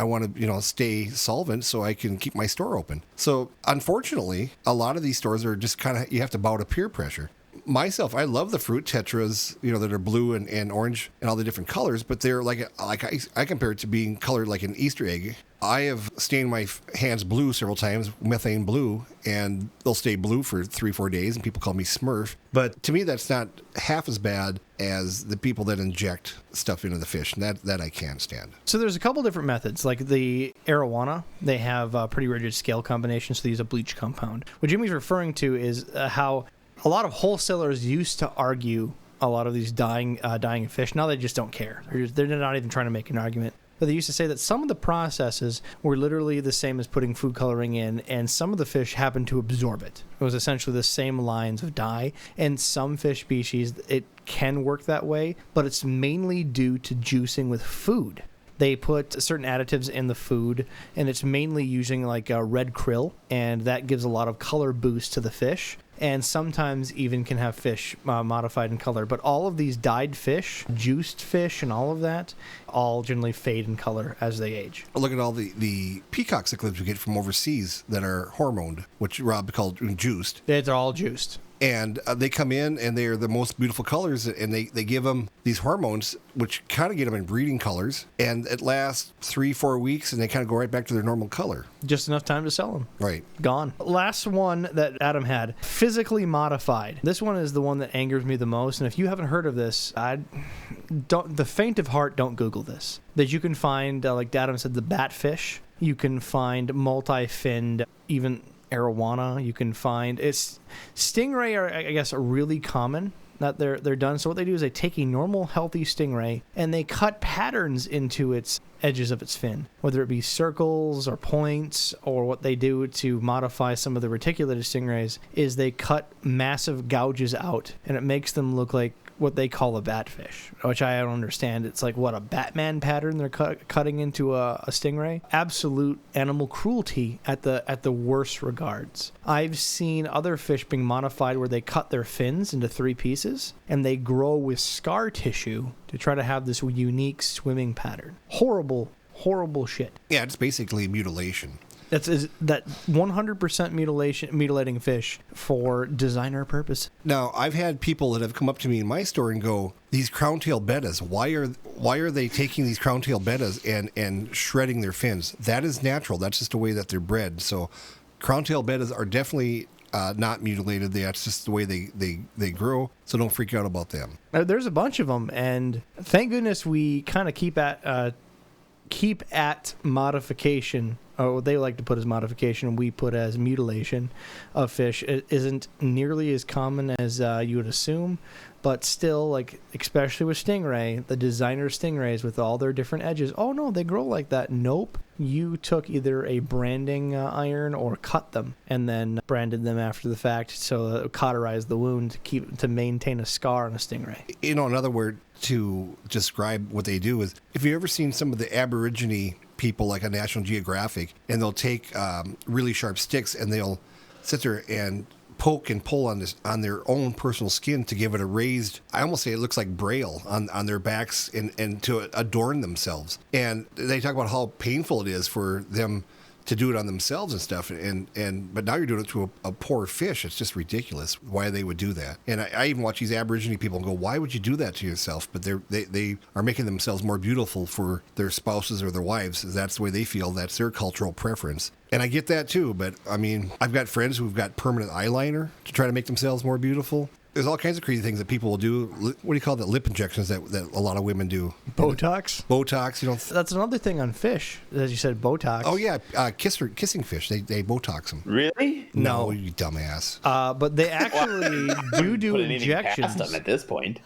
want to stay solvent so I can keep my store open. So unfortunately, a lot of these stores are just kind of, you have to bow to peer pressure. Myself, I love the fruit tetras, that are blue and orange and all the different colors, but they're I compare it to being colored like an Easter egg. I have stained my hands blue several times, methane blue, and they'll stay blue for 3-4 days, and people call me Smurf. But to me, that's not half as bad as the people that inject stuff into the fish, and that I can't stand. So there's a couple different methods. Like the arowana, they have pretty rigid scale combinations, so they use a bleach compound. What Jimmy's referring to is how a lot of wholesalers used to argue a lot of these dying fish. Now they just don't care. They're not even trying to make an argument. But they used to say that some of the processes were literally the same as putting food coloring in, and some of the fish happened to absorb it. It was essentially the same lines of dye. And some fish species, it can work that way, but it's mainly due to juicing with food. They put certain additives in the food, and it's mainly using like red krill, and that gives a lot of color boost to the fish. And sometimes even can have fish modified in color. But all of these dyed fish, juiced fish, and all of that, all generally fade in color as they age. Look at all the peacock cichlids we get from overseas that are hormoned, which Rob called juiced. They're all juiced. And they come in and they're the most beautiful colors, and they give them these hormones, which kind of get them in breeding colors. And it lasts 3-4 weeks, and they kind of go right back to their normal color. Just enough time to sell them. Right. Gone. Last one that Adam had, physically modified. This one is the one that angers me the most. And if you haven't heard of this, the faint of heart, don't Google this. That you can find, like Adam said, the batfish. You can find multi-finned, even arowana. You can find stingray are, I guess, are really common that they're done. So what they do is they take a normal healthy stingray and they cut patterns into its edges of its fin, whether it be circles or points, or what they do to modify some of the reticulated stingrays is they cut massive gouges out, and it makes them look like what they call a batfish, which I don't understand. It's like, what, a Batman pattern they're cutting into a stingray? Absolute animal cruelty at the worst regards. I've seen other fish being modified where they cut their fins into 3 pieces and they grow with scar tissue to try to have this unique swimming pattern. Horrible, horrible shit. Yeah, it's basically mutilation. That 100% mutilating fish for designer purpose. Now, I've had people that have come up to me in my store and go, these crown-tail bettas, why are they taking these crown-tail bettas and shredding their fins? That is natural. That's just the way that they're bred. So crown-tail bettas are definitely not mutilated. That's just the way they grow. So don't freak out about them. There's a bunch of them, and thank goodness we kind of keep at modification. Or what they like to put as modification, and we put as mutilation of fish. It isn't nearly as common as you would assume, but still, like, especially with stingray, the designer stingrays with all their different edges. Oh no, they grow like that. Nope. You took either a branding iron or cut them and then branded them after the fact, so it cauterized the wound to maintain a scar on a stingray. You know, another word to describe what they do is, if you've ever seen some of the Aborigine people like on National Geographic, and they'll take really sharp sticks and they'll sit there and poke and pull on their own personal skin to give it a raised, I almost say it looks like braille on their backs and to adorn themselves. And they talk about how painful it is for them to do it on themselves and stuff, but now you're doing it to a poor fish. It's just ridiculous why they would do that. And I even watch these Aborigine people and go, why would you do that to yourself? But they are making themselves more beautiful for their spouses or their wives. That's the way they feel. That's their cultural preference. And I get that too, but I mean, I've got friends who've got permanent eyeliner to try to make themselves more beautiful. There's all kinds of crazy things that people will do. What do you call that? Lip injections that a lot of women do. Botox, you know. That's another thing on fish, as you said, Botox. Oh, yeah. Kissing fish. They Botox them. Really? No, you dumbass. But they actually do injections. Past them at this point.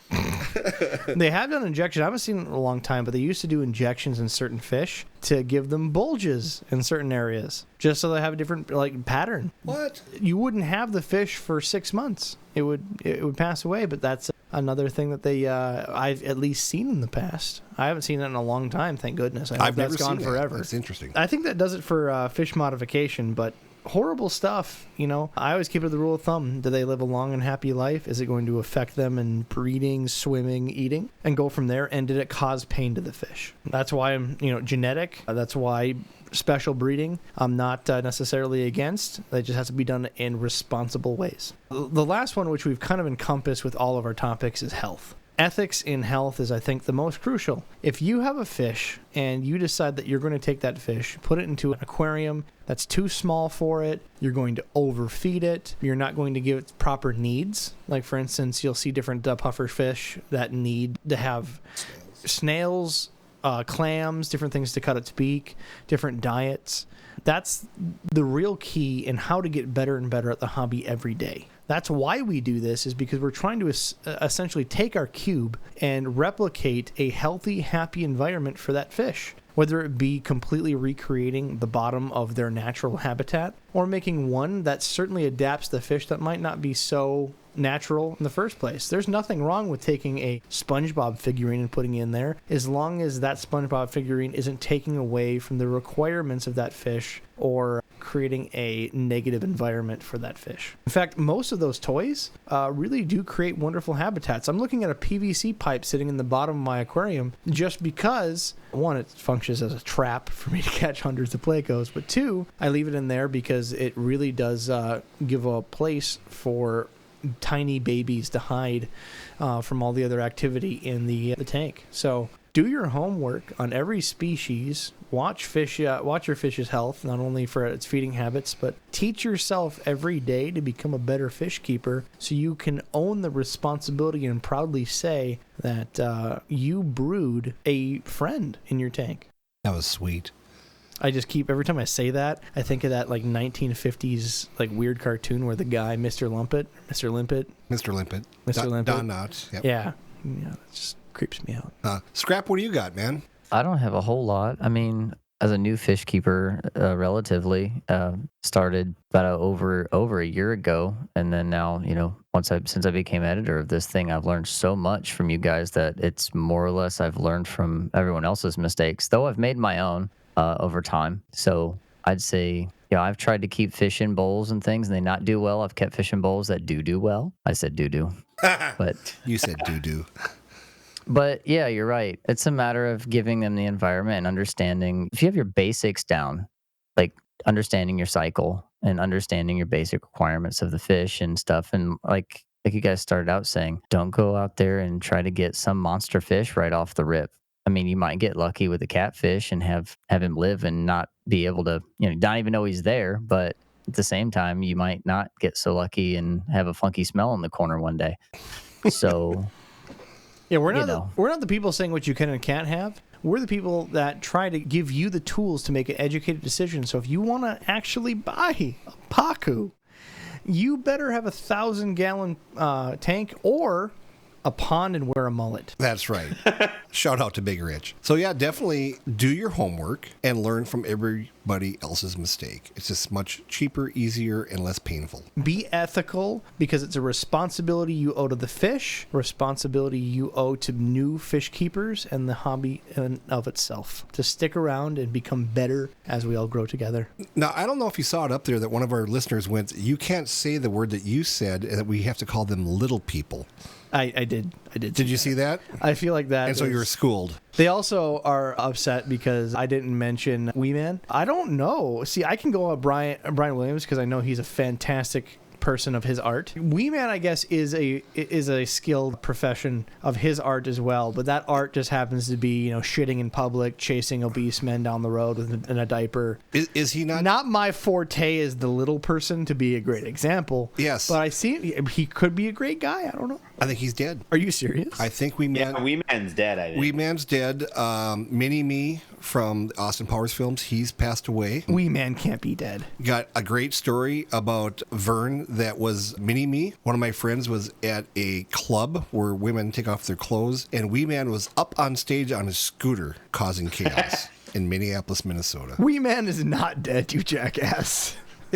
They have done injections. I haven't seen it in a long time, but they used to do injections in certain fish to give them bulges in certain areas, just so they have a different pattern. What? You wouldn't have the fish for 6 months. It would pass away, but that's another thing that I've at least seen in the past. I haven't seen it in a long time, thank goodness. I've never that's gone seen forever. That's interesting. I think that does it for fish modification, but horrible stuff, you know. I always keep it the rule of thumb. Do they live a long and happy life? Is it going to affect them in breeding, swimming, eating? And go from there. And did it cause pain to the fish? That's why I'm, genetic. That's why special breeding I'm not necessarily against. It just has to be done in responsible ways. The last one, which we've kind of encompassed with all of our topics, is health. Ethics in health is, I think, the most crucial. If you have a fish and you decide that you're going to take that fish, put it into an aquarium that's too small for it, you're going to overfeed it, you're not going to give it proper needs. Like, for instance, you'll see different puffer fish that need to have snails, clams, different things to cut its beak, different diets. That's the real key in how to get better and better at the hobby every day. That's why we do this, is because we're trying to essentially take our cube and replicate a healthy, happy environment for that fish. Whether it be completely recreating the bottom of their natural habitat, or making one that certainly adapts the fish that might not be so natural in the first place. There's nothing wrong with taking a SpongeBob figurine and putting it in there, as long as that SpongeBob figurine isn't taking away from the requirements of that fish or creating a negative environment for that fish. In fact, most of those toys really do create wonderful habitats. I'm looking at a PVC pipe sitting in the bottom of my aquarium just because, one, it functions as a trap for me to catch hundreds of plecos, but two, I leave it in there because it really does give a place for tiny babies to hide from all the other activity in the tank. So do your homework on every species. Watch your fish's health, not only for its feeding habits, but teach yourself every day to become a better fish keeper so you can own the responsibility and proudly say that you brewed a friend in your tank. That was sweet. I just keep, every time I say that, I think of that like 1950s like weird cartoon where the guy, Mr. Limpet, Don Knotts. Yep. Yeah, that just creeps me out. Scrap, what do you got, man? I don't have a whole lot. I mean, as a new fish keeper, relatively, started about over a year ago, and then now, since I became editor of this thing, I've learned so much from you guys that it's more or less I've learned from everyone else's mistakes, though I've made my own over time. So I'd say, I've tried to keep fish in bowls and things, and they not do well. I've kept fish in bowls that do well. I said do, but you said do. But yeah, you're right. It's a matter of giving them the environment and understanding. If you have your basics down, like understanding your cycle and understanding your basic requirements of the fish and stuff, and like you guys started out saying, don't go out there and try to get some monster fish right off the rip. I mean, you might get lucky with a catfish and have him live and not be able to, not even know he's there. But at the same time, you might not get so lucky and have a funky smell in the corner one day. So... Yeah, we're not the people saying what you can and can't have. We're the people that try to give you the tools to make an educated decision. So if you want to actually buy a Pacu, you better have 1,000-gallon tank or a pond and wear a mullet. That's right. Shout out to Big Rich. So yeah, definitely do your homework and learn from everybody else's mistake. It's just much cheaper, easier, and less painful. Be ethical because it's a responsibility you owe to the fish, responsibility you owe to new fish keepers, and the hobby in of itself. To stick around and become better as we all grow together. Now, I don't know if you saw it up there that one of our listeners went, you can't say the word that you said, and that we have to call them little people. I did. Did you see that? I feel like that. And so you were schooled. They also are upset because I didn't mention Wee Man. I don't know. See, I can go on Brian Williams because I know he's a fantastic person of his art. Wee Man, I guess, is a skilled profession of his art as well, but that art just happens to be, shitting in public, chasing obese men down the road in a diaper. Is he not? Not my forte as the little person to be a great example. Yes. But I see he could be a great guy. I don't know. I think he's dead. Are you serious? I think Wee Man. Yeah, Wee Man's dead, I think. Wee Man's dead. Mini-Me from the Austin Powers films, he's passed away. Wee Man can't be dead. Got a great story about Vern that was Mini-Me. One of my friends was at a club where women take off their clothes, and Wee Man was up on stage on his scooter causing chaos in Minneapolis, Minnesota. Wee Man is not dead, you jackass.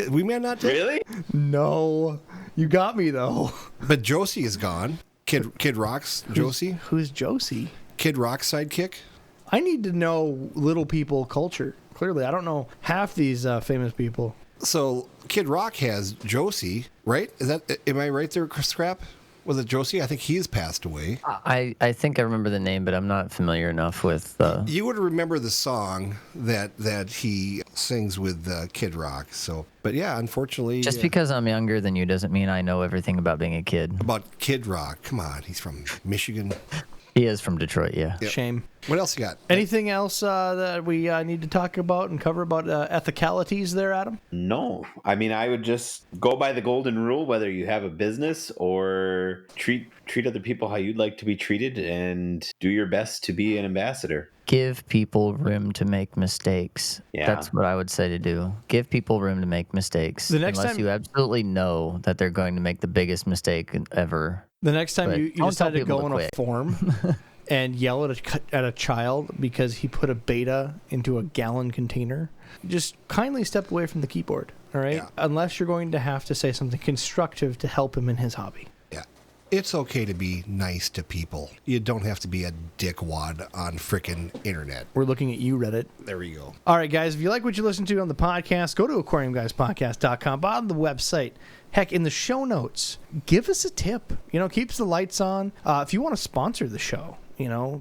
Wee Man not dead? Really? No. You got me, though. But Josie is gone. Kid Rock's Josie. Who's Josie? Kid Rock's sidekick. I need to know little people culture. Clearly, I don't know half these famous people. So Kid Rock has Josie, right? Am I right there, Scrap? Was it Josie? I think he's passed away. I think I remember the name, but I'm not familiar enough with... You would remember the song that he sings with Kid Rock. So, but yeah, unfortunately... Just because I'm younger than you doesn't mean I know everything about being a kid. About Kid Rock. Come on, he's from Michigan. He is from Detroit, yeah. Yep. Shame. What else you got? Anything else that we need to talk about and cover about ethicalities there, Adam? No. I mean, I would just go by the golden rule, whether you have a business or treat other people how you'd like to be treated and do your best to be an ambassador. Give people room to make mistakes. Yeah. That's what I would say to do. Give people room to make mistakes. The next unless time- you absolutely know that they're going to make the biggest mistake ever. The next time But you don't decide tell to go people on to a quit. form and yell at a child because he put a beta into a gallon container, just kindly step away from the keyboard, all right? Yeah. Unless you're going to have to say something constructive to help him in his hobby. Yeah. It's okay to be nice to people. You don't have to be a dickwad on frickin' internet. We're looking at you, Reddit. There we go. All right, guys, if you like what you listen to on the podcast, go to aquariumguyspodcast.com, bottom of the website. Heck, in the show notes, give us a tip. Keeps the lights on. If you want to sponsor the show,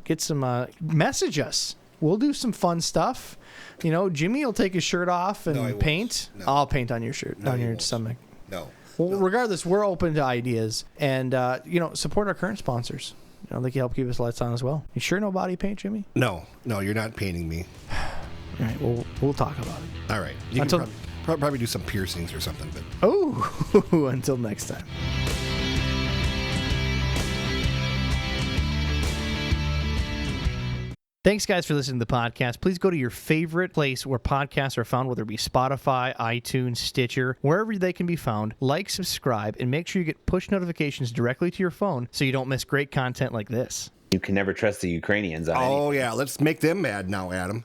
get some, message us. We'll do some fun stuff. Jimmy will take his shirt off and paint. No. I'll paint on your shirt, on your stomach. No. Well, regardless, we're open to ideas. And, support our current sponsors. They can help keep us lights on as well. You sure no body paint, Jimmy? No, you're not painting me. All right, we'll talk about it. All right. You can probably do some piercings or something. But Oh, until next time. Thanks, guys, for listening to the podcast. Please go to your favorite place where podcasts are found, whether it be Spotify, iTunes, Stitcher, wherever they can be found. Like, subscribe, and make sure you get push notifications directly to your phone so you don't miss great content like this. You can never trust the Ukrainians on anything. Oh, yeah. Let's make them mad now, Adam.